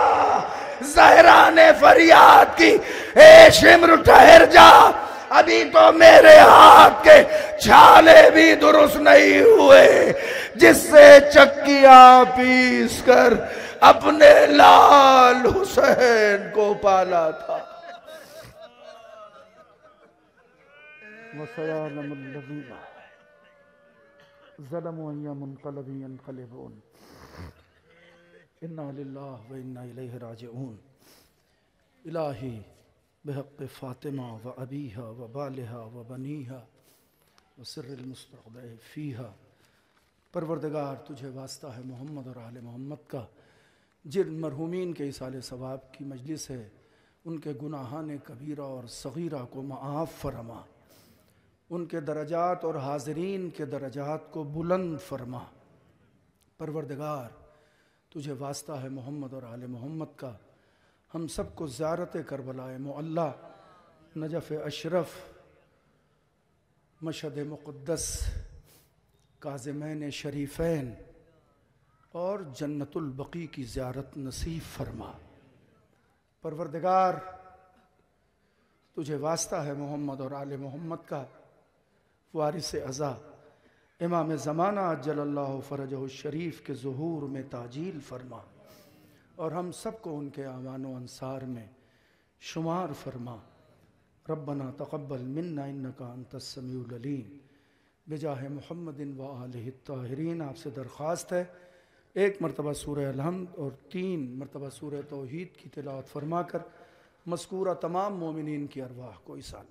ज़हरा ने फरियाद की, ए शिम्र ठहर जा, अभी तो मेरे हाथ के छाले भी दुरुस्त नहीं हुए, जिससे चक्कियां पीस कर अपने लाल हुसैन को पाला था। इन्ना लिल्लाहि व इन्ना इलैहि राजिऊन। इलाही बिहक़्क़ि फ़ातिमा व अबीहा व बालिहा व बनीहा व सिर्रिल मुस्तक़दा फ़ीहा। परवरदिगार, तुझे वास्ता है मोहम्मद और आले मोहम्मद का, जिन मरहूमीन के इसाले सवाब की मजलिस है, उनके गुनाहान कबीरा और सगीरा को माफ़ फरमा, उनके दरजात और हाज़रीन के दरजात को बुलंद फरमा। परवरदिगार, तुझे वास्ता है मोहम्मद और आले मोहम्मद का, हम सबको ज़ियारत करबलाए मुअल्ला, नजफ़ अशरफ, मशहद मुक़द्दस, काज़िमैन शरीफ़ैन और जन्नतुल बकी की ज़ियारत नसीब फरमा। परवरदिगार, तुझे वास्ता है मोहम्मद और आले मोहम्मद का, वारिस अज़ा इमाम ज़माना अज्जलल्लाहु फ़रजहु शरीफ के ज़ुहूर में ताजील फरमा और हम सबको उनके आवान व अंसार में शुमार फरमा। रब्बना तक़ब्बल मिन्ना इन्नका अंतस समीउल अलीम बिजाह मुहम्मदिन व आलिहि ताहिरीन। आपसे दरख्वास्त है एक मरतबा सूरह अलहम्द और 3 मरतबा सूरह तौहीद की तिलावत फरमा कर मज़कूरा तमाम मोमिनीन की अरवाह को इसाल